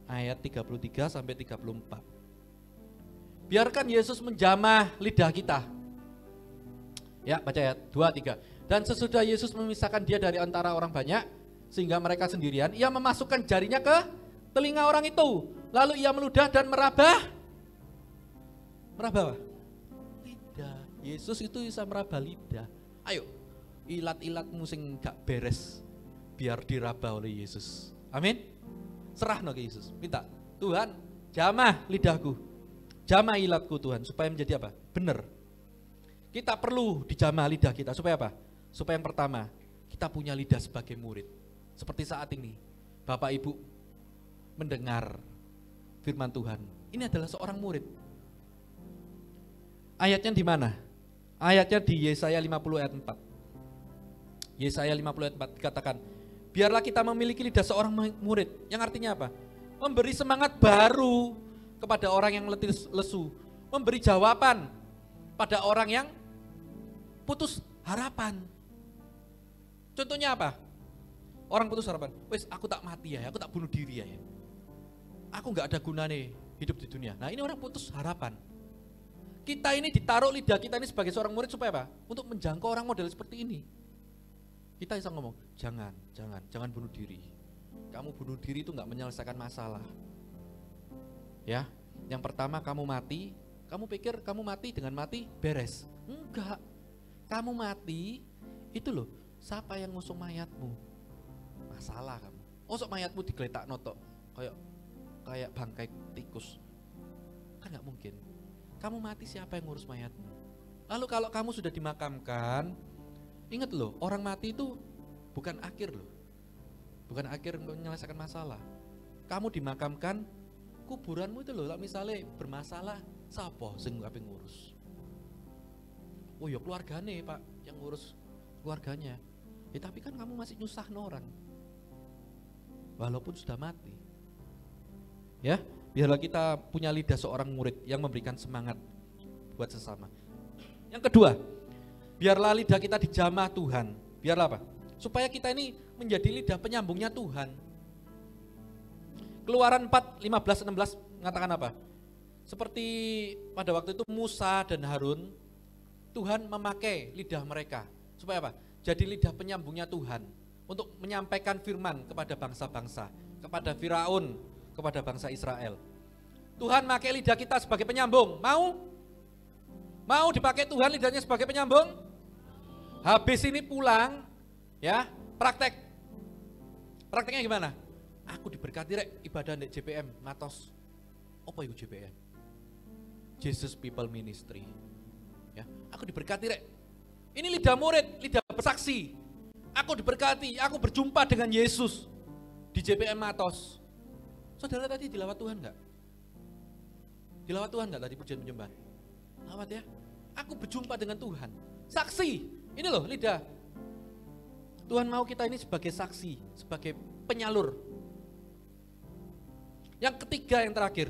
ayat 33 sampai 34. Biarkan Yesus menjamah lidah kita. Ya, baca ya, 2, 3. Dan sesudah Yesus memisahkan dia dari antara orang banyak, sehingga mereka sendirian, ia memasukkan jarinya ke telinga orang itu. Lalu ia meludah dan meraba. Meraba apa? Lidah. Yesus itu bisa meraba lidah. Ayo, ilat-ilatmu sing gak beres, biar diraba oleh Yesus. Amin. Serah no ke Yesus. Minta, Tuhan, jamah lidahku, jamah ilatku Tuhan, supaya menjadi apa? Benar. Kita perlu dijamah lidah kita, supaya apa? Supaya yang pertama, kita punya lidah sebagai murid. Seperti saat ini, Bapak Ibu mendengar firman Tuhan. Ini adalah seorang murid. Ayatnya di mana? Ayatnya di Yesaya 50 ayat 4. Yesaya 50 ayat 4 dikatakan, biarlah kita memiliki lidah seorang murid. Yang artinya apa? Memberi semangat baru kepada orang yang letih lesu. Memberi jawaban pada orang yang putus harapan. Contohnya apa? Orang putus harapan. Wes, aku tak mati ya, aku tak bunuh diri ya. Aku gak ada gunanya hidup di dunia. Nah, ini orang putus harapan. Kita ini ditaruh lidah kita ini sebagai seorang murid supaya apa? Untuk menjangkau orang model seperti ini. Kita bisa ngomong, jangan bunuh diri. Kamu bunuh diri itu gak menyelesaikan masalah. Ya, yang pertama kamu mati, kamu pikir kamu mati dengan mati beres. Enggak. Kamu mati, itu loh, siapa yang ngusung mayatmu? Masalah kamu. Osok mayatmu digeletak notok, kayak bangkai tikus. Kan gak mungkin. Kamu mati, siapa yang ngurus mayatmu? Lalu kalau kamu sudah dimakamkan, ingat loh, orang mati itu bukan akhir loh. Bukan akhir menyelesaikan masalah. Kamu dimakamkan, kuburanmu itu loh, misalnya bermasalah, siapa sing ape ngurus? Oh ya keluarganya Pak, yang ngurus keluarganya. Tapi kan kamu masih nyusahno orang. Walaupun sudah mati. Ya, biarlah kita punya lidah seorang murid yang memberikan semangat buat sesama. Yang kedua, biarlah lidah kita dijamah Tuhan. Biarlah apa? Supaya kita ini menjadi lidah penyambungnya Tuhan. Keluaran 4, 15, 16 mengatakan apa? Seperti pada waktu itu Musa dan Harun, Tuhan memakai lidah mereka. Supaya apa? Jadi lidah penyambungnya Tuhan. Untuk menyampaikan firman kepada bangsa-bangsa, kepada Firaun, kepada bangsa Israel. Tuhan pakai lidah kita sebagai penyambung. Mau? Mau dipakai Tuhan lidahnya sebagai penyambung? Habis ini pulang, ya, praktek. Prakteknya gimana? Aku diberkati rek ibadah di JPM, matos. Apa itu JPM? Jesus People Ministry. Ya, aku diberkati rek. Ini lidah murid, lidah bersaksi. Aku diberkati, aku berjumpa dengan Yesus di JPM Matos. Saudara tadi dilawat Tuhan enggak? Dilawat Tuhan enggak tadi pujian penyembahan? Lawat ya. Aku berjumpa dengan Tuhan. Saksi. Ini loh lidah. Tuhan mau kita ini sebagai saksi, sebagai penyalur. Yang ketiga, yang terakhir.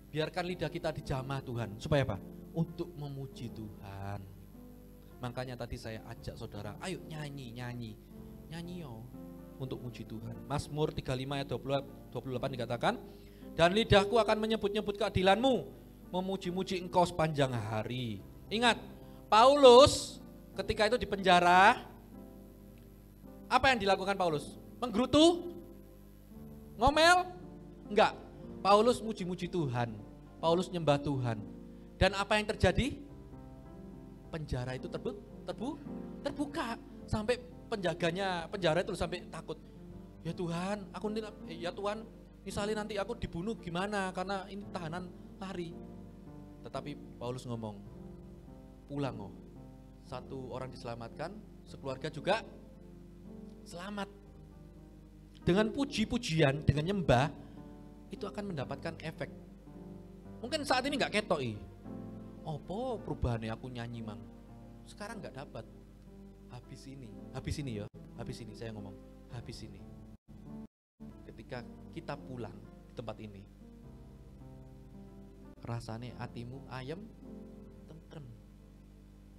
Biarkan lidah kita dijamah Tuhan. Supaya apa? Untuk memuji Tuhan. Makanya tadi saya ajak saudara, ayo nyanyi yo untuk muji Tuhan. Mazmur 35 ayat 28 dikatakan, dan lidahku akan menyebut-nyebut keadilanmu, memuji-muji engkau sepanjang hari. Ingat, Paulus ketika itu di penjara, apa yang dilakukan Paulus? Menggerutu Ngomel? Enggak. Paulus muji-muji Tuhan. Paulus nyembah Tuhan. Dan apa yang terjadi? Penjara itu terbuka. Sampai penjaganya penjara itu sampai takut. Ya Tuhan, ya Tuhan, misalnya nanti aku dibunuh gimana karena ini tahanan lari. Tetapi Paulus ngomong, pulang oh. Satu orang diselamatkan, sekeluarga juga selamat. Dengan puji-pujian, dengan nyembah, itu akan mendapatkan efek. Mungkin saat ini gak ketoi. Opo perubahannya aku nyanyi mang. Sekarang gak dapat. Habis ini saya ngomong, habis ini. Ketika kita pulang di tempat ini, rasanya hatimu ayem, tentrem,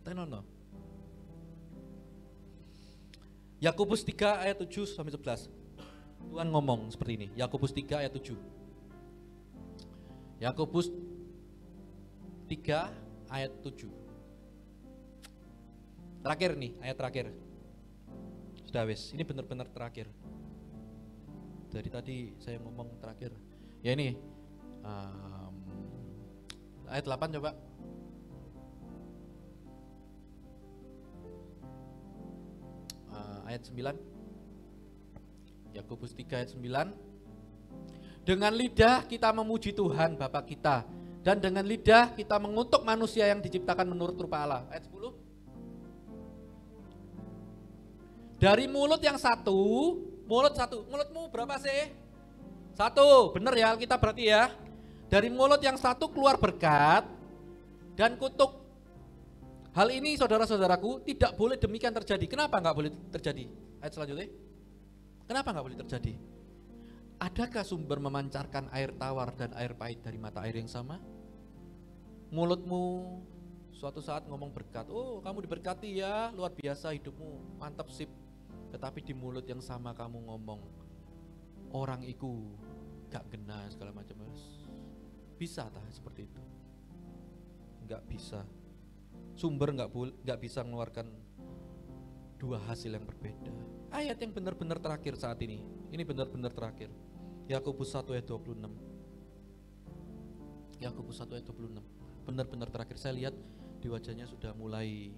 tenono. Yakobus 3 ayat 7 sampai 11. Tuhan ngomong seperti ini. Yakobus 3 ayat 7. Yakobus 3 ayat 7. Terakhir nih, ayat terakhir. Sudah wes, ini benar-benar terakhir. Dari tadi saya ngomong terakhir. Ya ini ayat 8 coba. Ayat 9. Yakobus 3 ayat 9. Dengan lidah kita memuji Tuhan Bapa kita, dan dengan lidah kita mengutuk manusia yang diciptakan menurut rupa Allah. Ayat 10. Dari mulut yang satu, mulutmu berapa sih? Satu, bener ya kita berarti ya. Dari mulut yang satu keluar berkat dan kutuk. Hal ini saudara-saudaraku tidak boleh demikian terjadi. Kenapa nggak boleh terjadi? Ayat selanjutnya. Kenapa nggak boleh terjadi? Adakah sumber memancarkan air tawar dan air pahit dari mata air yang sama? Mulutmu suatu saat ngomong berkat. Oh, kamu diberkati ya, luar biasa hidupmu, mantap sip. Tetapi di mulut yang sama kamu ngomong, orang iku gak kena segala macam. Bisa tak seperti itu? Enggak bisa. Sumber enggak bisa mengeluarkan dua hasil yang berbeda. Ayat yang benar-benar terakhir saat ini. Ini benar-benar terakhir. Yakobus 1 ayat 26. Yakobus 1 ayat 26. Benar-benar terakhir. Saya lihat di wajahnya sudah mulai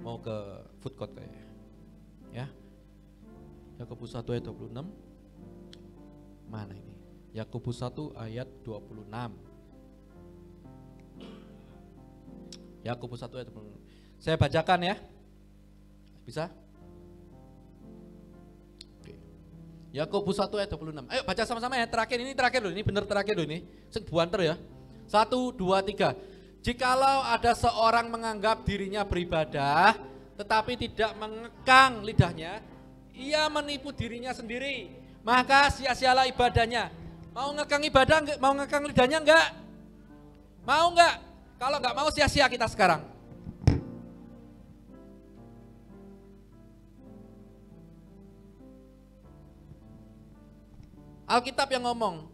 mau ke food court kayaknya. Ya. Yakobus 1 ayat 26. Mana ini? Yakobus 1 ayat 26. Yakobus 1 ayat 26. Saya bacakan ya. Bisa? Oke. Yakobus 1 ayat 26. Ayo baca sama-sama ya. Terakhir ini loh. Ini benar terakhir loh ini. Sing buanter ya. 1 2 3. Jikalau ada seorang menganggap dirinya beribadah tetapi tidak mengekang lidahnya, ia menipu dirinya sendiri. Maka sia-sialah ibadahnya. Mau ngekang ibadah, mau ngekang lidahnya enggak? Mau enggak? Kalau enggak mau sia-sia kita sekarang. Alkitab yang ngomong,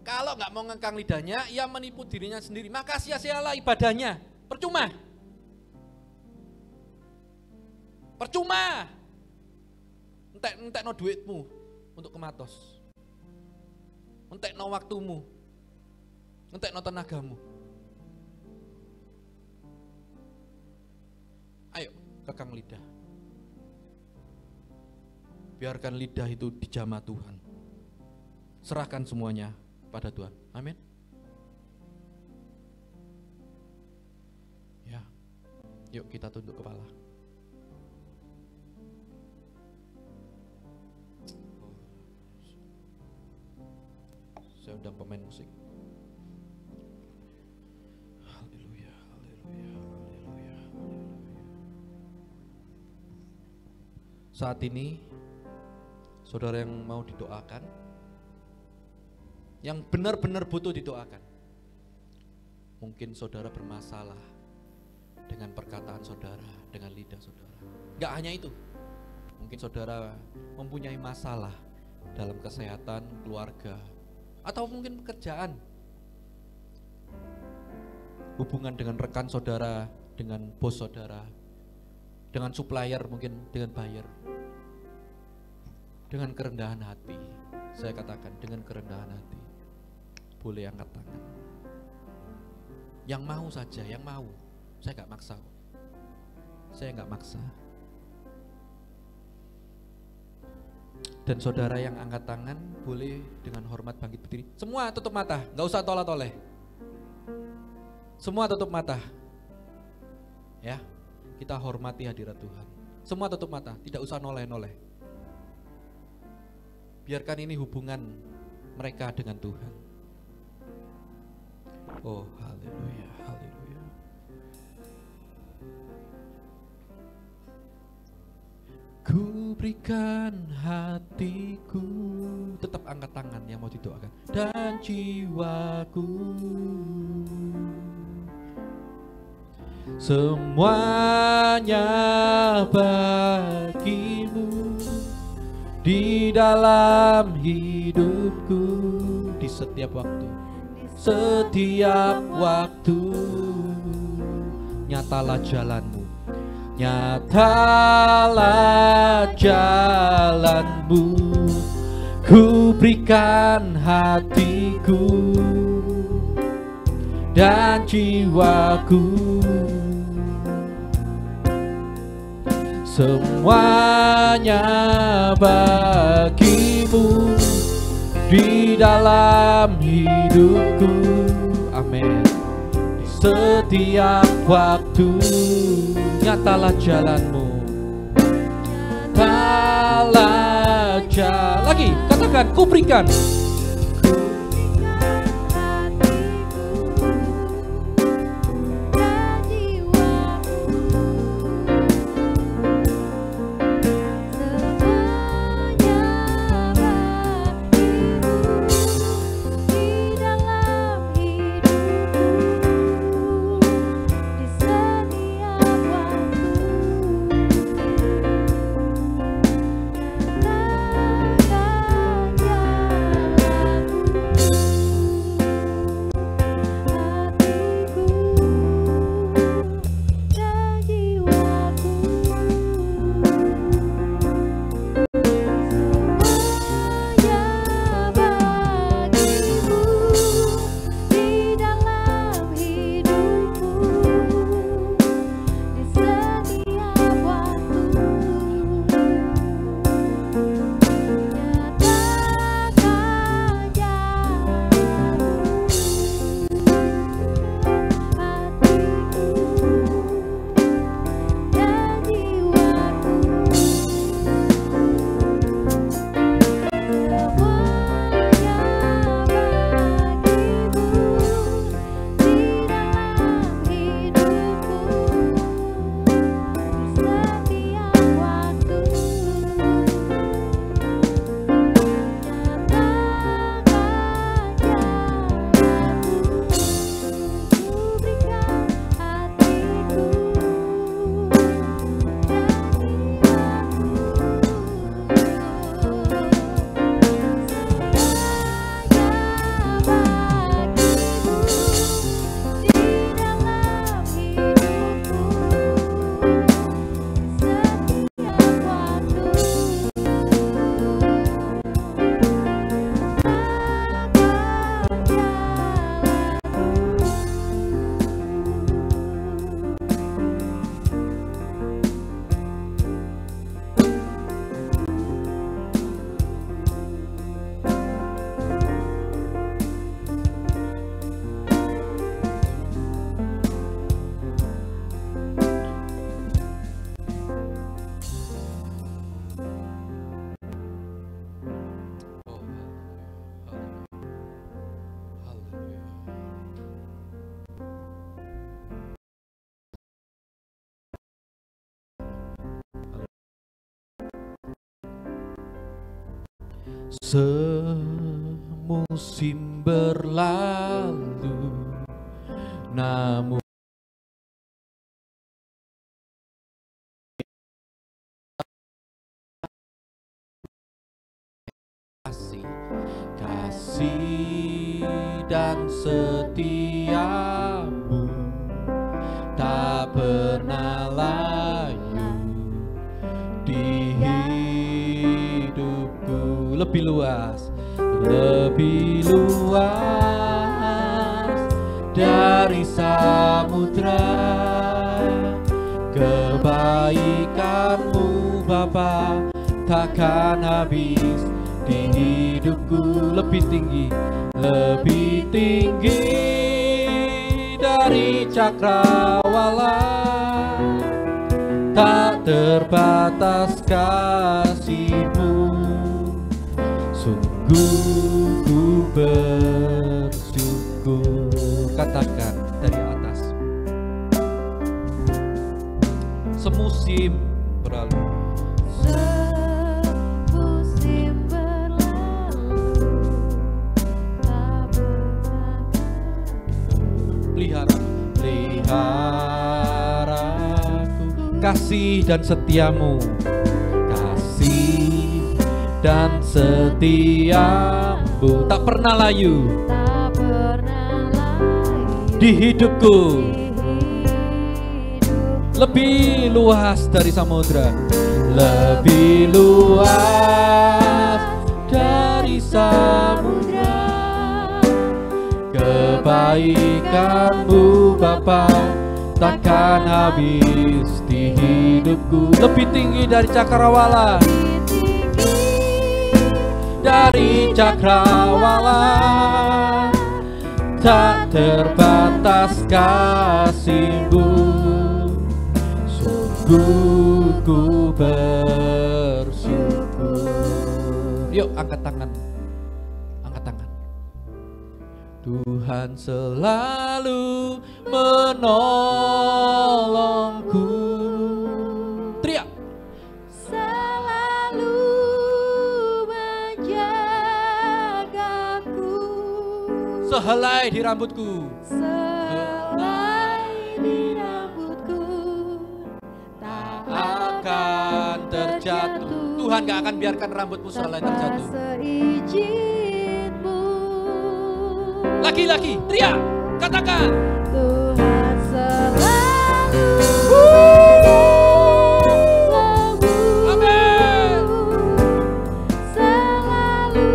kalau enggak mau ngekang lidahnya, ia menipu dirinya sendiri. Maka sia-sialah ibadahnya. Percuma. Percuma. Entek no duitmu untuk kematos. Entek no waktumu. Entek no tenagamu. Ayo, kekang lidah. Biarkan lidah itu dijamah Tuhan. Serahkan semuanya pada Tuhan. Amin. Ya. Yuk kita tunduk kepala. Saya undang pemain musik. Haleluya, haleluya, haleluya, haleluya. Saat ini saudara yang mau didoakan, yang benar-benar butuh didoakan. Mungkin saudara bermasalah dengan perkataan saudara, dengan lidah saudara. Enggak hanya itu. Mungkin saudara mempunyai masalah dalam kesehatan keluarga, atau mungkin pekerjaan, hubungan dengan rekan saudara, dengan bos saudara, dengan supplier, mungkin dengan buyer, Dengan kerendahan hati, saya katakan dengan kerendahan hati, boleh angkat tangan. Yang mau saja, yang mau. Saya gak maksa. Saya gak maksa. Dan saudara yang angkat tangan boleh dengan hormat bangkit berdiri. Semua tutup mata, gak usah toleh-toleh. Semua tutup mata. Ya, kita hormati hadirat Tuhan. Semua tutup mata, tidak usah noleh-noleh. Biarkan ini hubungan mereka dengan Tuhan. Oh, haleluya, haleluya. Ku berikan hatiku, tetap angkat tangan yang mau didoakan, dan jiwaku, semuanya bagimu. Di dalam hidupku, di setiap waktu, setiap waktu, nyatalah jalanmu, nyatalah jalanmu. Ku berikan hatiku dan jiwaku, semuanya bagimu di dalam hidupku. Amin. Di setiap waktu, nyatalah jalanmu, nyatalah jalan. Lagi katakan, ku berikan. Semusim berlalu, namun kasih dan setiamu tak pernah layu di hidupku. lebih luas, lebih luas dari samudra. Kebaikan-Mu Bapa takkan habis di hidupku. Lebih tinggi dari cakrawala. Tak terbatas kasih-Mu, sungguh ku bersyukur. Katakan dari atas. Semusim berlalu, semusim berlalu, tak pernah peliharaku kasih dan setiamu, kasih dan setiamu tak pernah layu di hidupku. Lebih luas dari samudra, lebih luas dari samudra. Kebaikan-Mu Bapa takkan habis di hidupku. Lebih tinggi dari cakrawala, dari cakrawala. Tak terbatas kasih-Mu, ku bersyukur. Yuk angkat tangan, angkat tangan. Tuhan selalu menolongku. Teriak. selalu menjagaku. Sehelai di rambutku, Selai di rambutku tak akan terjatuh. Tuhan gak akan biarkan rambutmu selai terjatuh. Seizin-Mu. Lagi-lagi, teriak, katakan. Tuhan selalu menolongmu. Amin. Selalu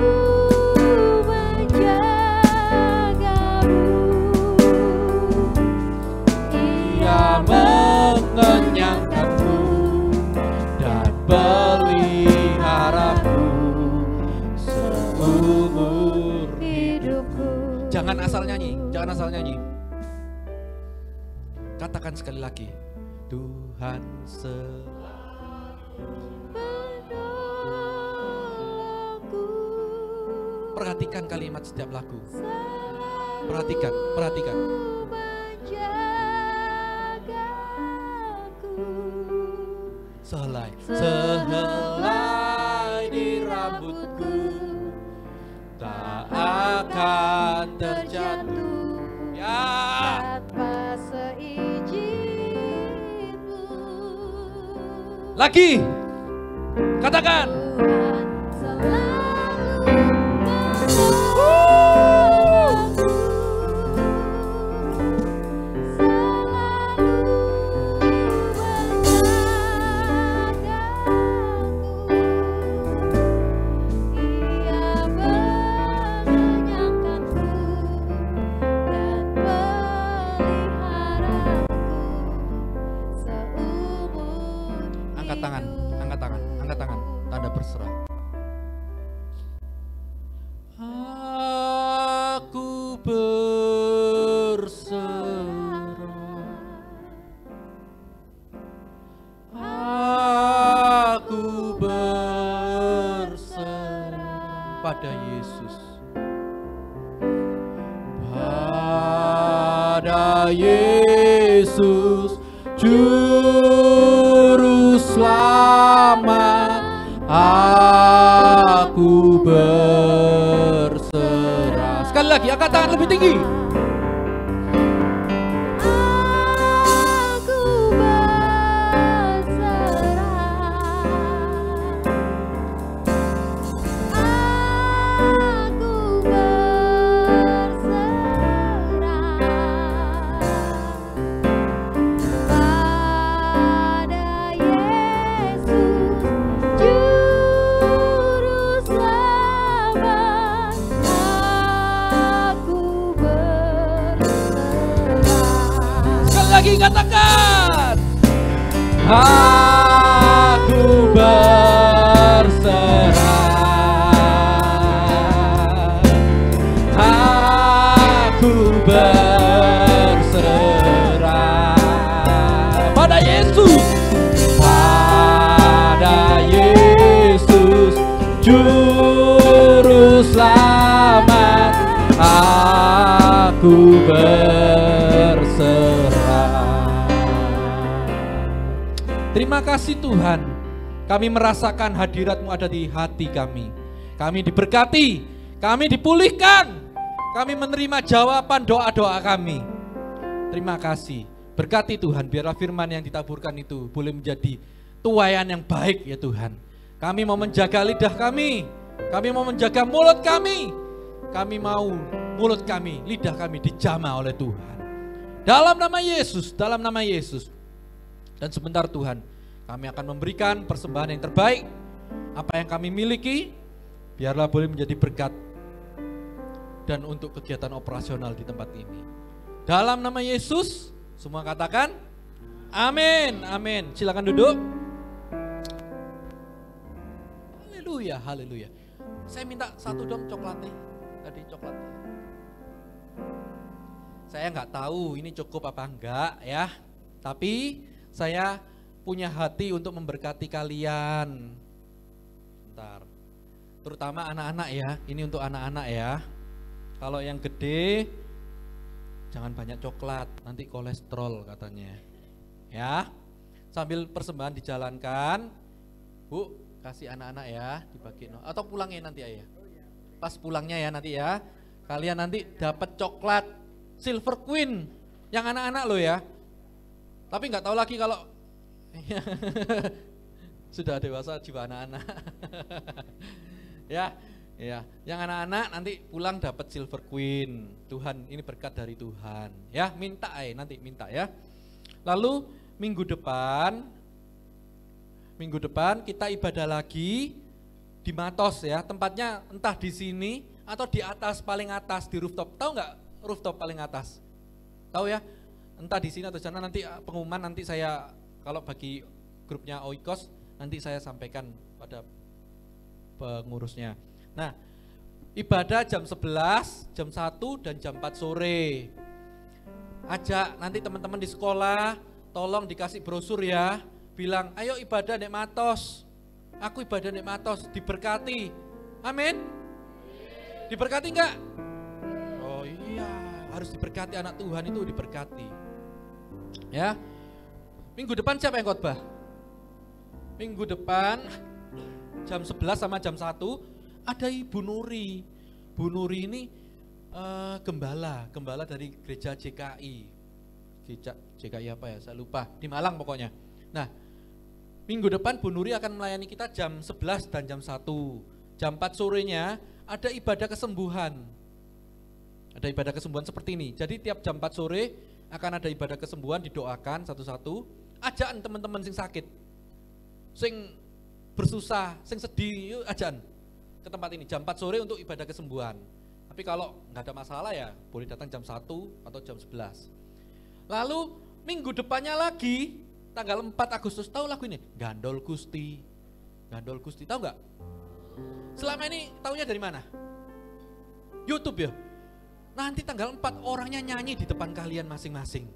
menjagamu. Ia mengenyangkanku dan peliharaku seumur hidupku. Jangan asal nyanyi, jangan asal nyanyi. Katakan sekali lagi. Tuhan Menolongku. Perhatikan kalimat setiap lagu. Selalu Perhatikan. menjagaku. Sehelai di rambutku tak akan terjatuh. Ya. Tanpa seizin-Mu. Lagi. Katakan. Tuhan selalu menolongku. Selalu menjagaku. Ia mengenyangkanku dan peliharaku seumur Angkat tangan, hidupku. angkat tangan, tanda berserah. Aku berserah. Aku berserah pada Yesus. Pada Yesus Juru Selamat, aku berserah. Sekali lagi, angkat tangan lebih tinggi. Aku berserah. Aku berserah pada Yesus Juru Selamat. lagi katakan. Aku berserah. Aku berserah pada Yesus. Pada Yesus Juru Selamat. Aku berserah. Terima kasih Tuhan, kami merasakan hadirat-Mu ada di hati kami. Kami diberkati, kami dipulihkan, kami menerima jawaban doa-doa kami. Terima kasih, berkati Tuhan, biarlah firman yang ditaburkan itu boleh menjadi tuaian yang baik ya Tuhan. Kami mau menjaga lidah kami mau menjaga mulut kami mau mulut kami, lidah kami dijamah oleh Tuhan. Dalam nama Yesus, dalam nama Yesus. Dan sebentar Tuhan, kami akan memberikan persembahan yang terbaik. Apa yang kami miliki, biarlah boleh menjadi berkat dan untuk kegiatan operasional di tempat ini. Dalam nama Yesus, semua katakan amin, amin. Silakan duduk. Haleluya, haleluya. Saya minta satu dong coklatnya. Tadi coklatnya. Saya nggak tahu ini cukup apa enggak ya. Tapi saya punya hati untuk memberkati kalian. Bentar. Terutama anak-anak ya. Ini untuk anak-anak ya. Kalau yang gede jangan banyak coklat, nanti kolesterol katanya. Ya. Sambil persembahan dijalankan, Bu, kasih anak-anak ya, dibagi. Atau pulangnya nanti ya. Pas pulangnya ya nanti ya. Kalian nanti dapat coklat Silver Queen yang anak-anak lo ya. Tapi nggak tahu lagi kalau sudah dewasa jiwa anak-anak. Ya, ya. Yang anak-anak nanti pulang dapat Silver Queen. Tuhan, ini berkat dari Tuhan. Ya, minta nanti minta ya. Lalu minggu depan kita ibadah lagi di Matos ya. Tempatnya entah di sini atau di atas, paling atas di rooftop. Tahu nggak rooftop paling atas? Tahu ya? Entah di sini atau sana, nanti pengumuman nanti saya kalau bagi grupnya Oikos nanti saya sampaikan pada pengurusnya. Nah, ibadah jam 11, jam 1 dan jam 4 sore. Ajak nanti teman-teman di sekolah, tolong dikasih brosur ya. Bilang, ayo ibadah nek Matos. Aku ibadah nek Matos, diberkati. Amin. Diberkati enggak? Oh iya, harus diberkati, anak Tuhan itu diberkati. Ya, minggu depan siapa yang khotbah? Minggu depan jam 11 sama jam 1 ada Ibu Nuri. Bu Nuri ini gembala dari gereja JKI. JKI apa ya? Saya lupa. Di Malang pokoknya. Nah, minggu depan Bu Nuri akan melayani kita jam 11 dan jam 1. Jam 4 sorenya ada ibadah kesembuhan. Ada ibadah kesembuhan seperti ini. Jadi tiap jam 4 sore akan ada ibadah kesembuhan, didoakan satu-satu. Ajaan teman-teman sing sakit, sing bersusah, sing sedih, yuk ajaan ke tempat ini jam 4 sore untuk ibadah kesembuhan. Tapi kalau nggak ada masalah ya boleh datang jam 1 atau jam 11. Lalu minggu depannya lagi tanggal 4 Agustus, tahu lagu ini? Gandol Gusti. Gandol Gusti, tahu nggak? Selama ini taunya dari mana? YouTube ya? Nanti tanggal 4 orangnya nyanyi di depan kalian masing-masing.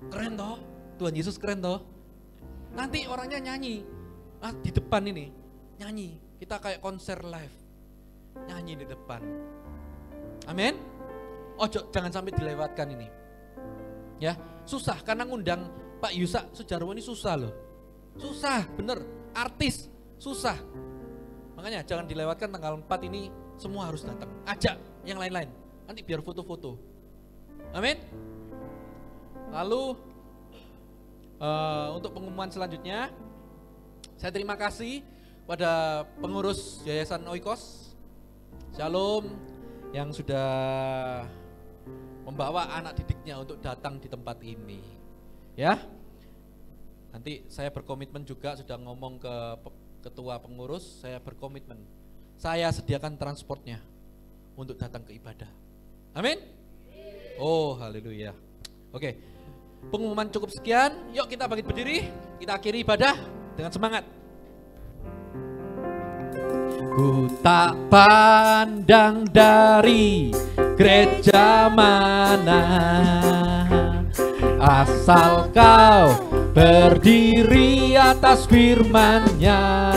Keren toh? Tuhan Yesus keren toh? Nanti orangnya nyanyi di depan ini, nyanyi. Kita kayak konser live, nyanyi di depan. Amin. Jangan sampai dilewatkan ini. Ya, susah karena ngundang Pak Yusak Sujarwo ini susah loh. Susah, bener. Artis, susah. Makanya jangan dilewatkan tanggal 4 ini, semua harus datang. Ajak yang lain-lain, nanti biar foto-foto. Amin. Lalu untuk pengumuman selanjutnya, saya terima kasih pada pengurus Yayasan Oikos Shalom yang sudah membawa anak didiknya untuk datang di tempat ini. Ya, nanti saya berkomitmen juga, sudah ngomong ke ketua pengurus, saya berkomitmen, saya sediakan transportnya untuk datang ke ibadah. Amin. Oh haleluya. Oke, pengumuman cukup sekian. Yuk kita bangkit berdiri, kita akhiri ibadah dengan semangat. Ku tak pandang dari gereja mana, asal kau berdiri atas firman-Nya.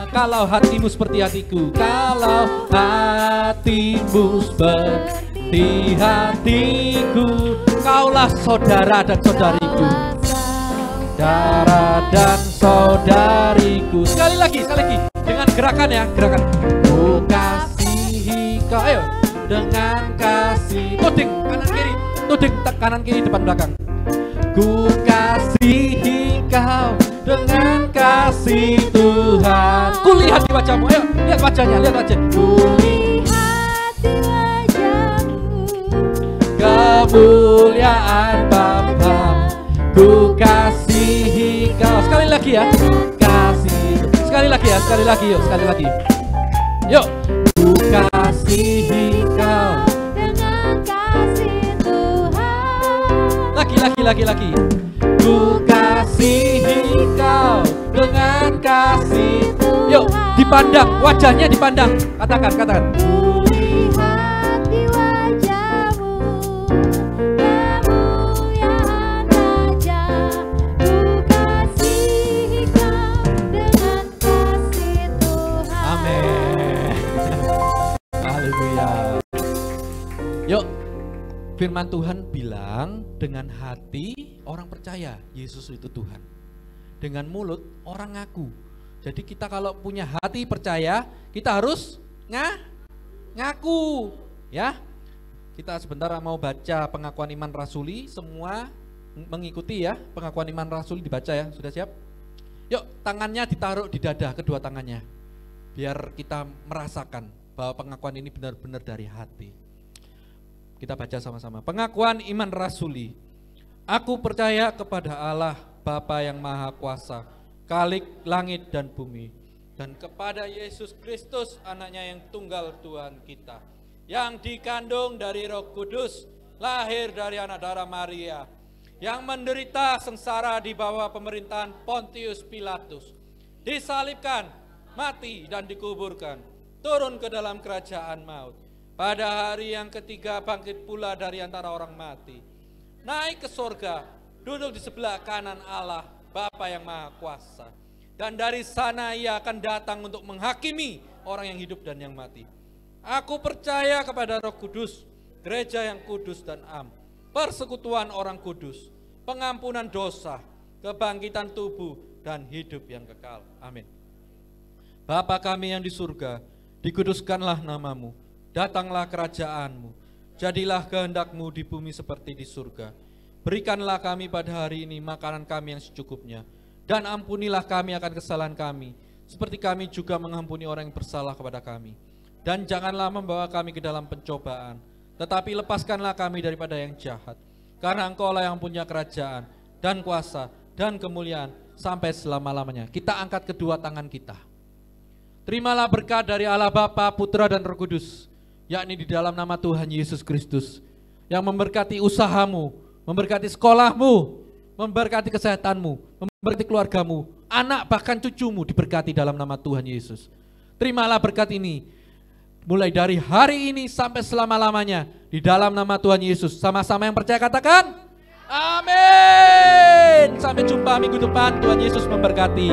Kalau hatimu seperti hatiku, kalau hatimu seperti hatiku, kaulah saudara dan saudariku, saudara dan saudariku. Sekali lagi dengan gerakan ya, gerakan. Ku kasihi kau, ayo dengan kasih. Tuding kanan kiri, tuding kanan kiri depan belakang. Ku kasihi kau dengan kasih Tuhan. Ku lihat di wajahmu, ayo lihat wajahnya, lihat wajah. Ku lihat di wajahmu kemuliaan Bapa. Ku kasihi kau. Sekali lagi ya, kasih. Sekali lagi ya, sekali lagi yuk, sekali lagi. Yuk, ku kasihi kau dengan kasih Tuhan. Lagi. Ku kasihi kau dengan kasih Tuhan. Yuk, dipandang, wajahnya dipandang. Katakan. Ku lihat di wajahmu kemuliaan Raja. Ku kasihi kau dengan kasih Tuhan. Amin. Haleluya. Yuk, firman Tuhan bilang dengan hati orang percaya Yesus itu Tuhan, dengan mulut orang ngaku. Jadi kita kalau punya hati percaya, kita harus ngaku ya. Kita sebentar mau baca pengakuan iman rasuli, semua mengikuti ya. Pengakuan iman rasuli dibaca ya, sudah siap? Yuk, tangannya ditaruh di dada, kedua tangannya, biar kita merasakan bahwa pengakuan ini benar-benar dari hati. Kita baca sama-sama. Pengakuan iman rasuli. Aku percaya kepada Allah Bapa yang Maha Kuasa, Khalik langit dan bumi, dan kepada Yesus Kristus anaknya yang tunggal Tuhan kita, yang dikandung dari Roh Kudus, lahir dari anak darah Maria, yang menderita sengsara di bawah pemerintahan Pontius Pilatus, disalibkan, mati dan dikuburkan, turun ke dalam kerajaan maut. Pada hari yang ketiga bangkit pula dari antara orang mati, naik ke surga, duduk di sebelah kanan Allah Bapa yang Maha Kuasa, dan dari sana ia akan datang untuk menghakimi orang yang hidup dan yang mati. Aku percaya kepada Roh Kudus, gereja yang kudus dan am, persekutuan orang kudus, pengampunan dosa, kebangkitan tubuh dan hidup yang kekal. Amin. Bapa kami yang di surga, dikuduskanlah namamu. Datanglah kerajaanmu, jadilah kehendak-Mu di bumi seperti di surga. Berikanlah kami pada hari ini makanan kami yang secukupnya, dan ampunilah kami akan kesalahan kami, seperti kami juga mengampuni orang yang bersalah kepada kami. Dan janganlah membawa kami ke dalam pencobaan, tetapi lepaskanlah kami daripada yang jahat. Karena Engkau-lah yang punya kerajaan, dan kuasa, dan kemuliaan, sampai selama-lamanya. Kita angkat kedua tangan kita. Terimalah berkat dari Allah Bapa, Putra, dan Roh Kudus, yakni di dalam nama Tuhan Yesus Kristus, yang memberkati usahamu, memberkati sekolahmu, memberkati kesehatanmu, memberkati keluargamu, anak bahkan cucumu diberkati dalam nama Tuhan Yesus. Terimalah berkat ini, mulai dari hari ini sampai selama-lamanya, di dalam nama Tuhan Yesus. Sama-sama yang percaya katakan, amin. Sampai jumpa minggu depan, Tuhan Yesus memberkati.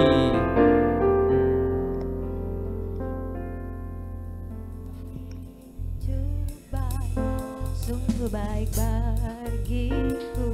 Sungguh baik bagiku.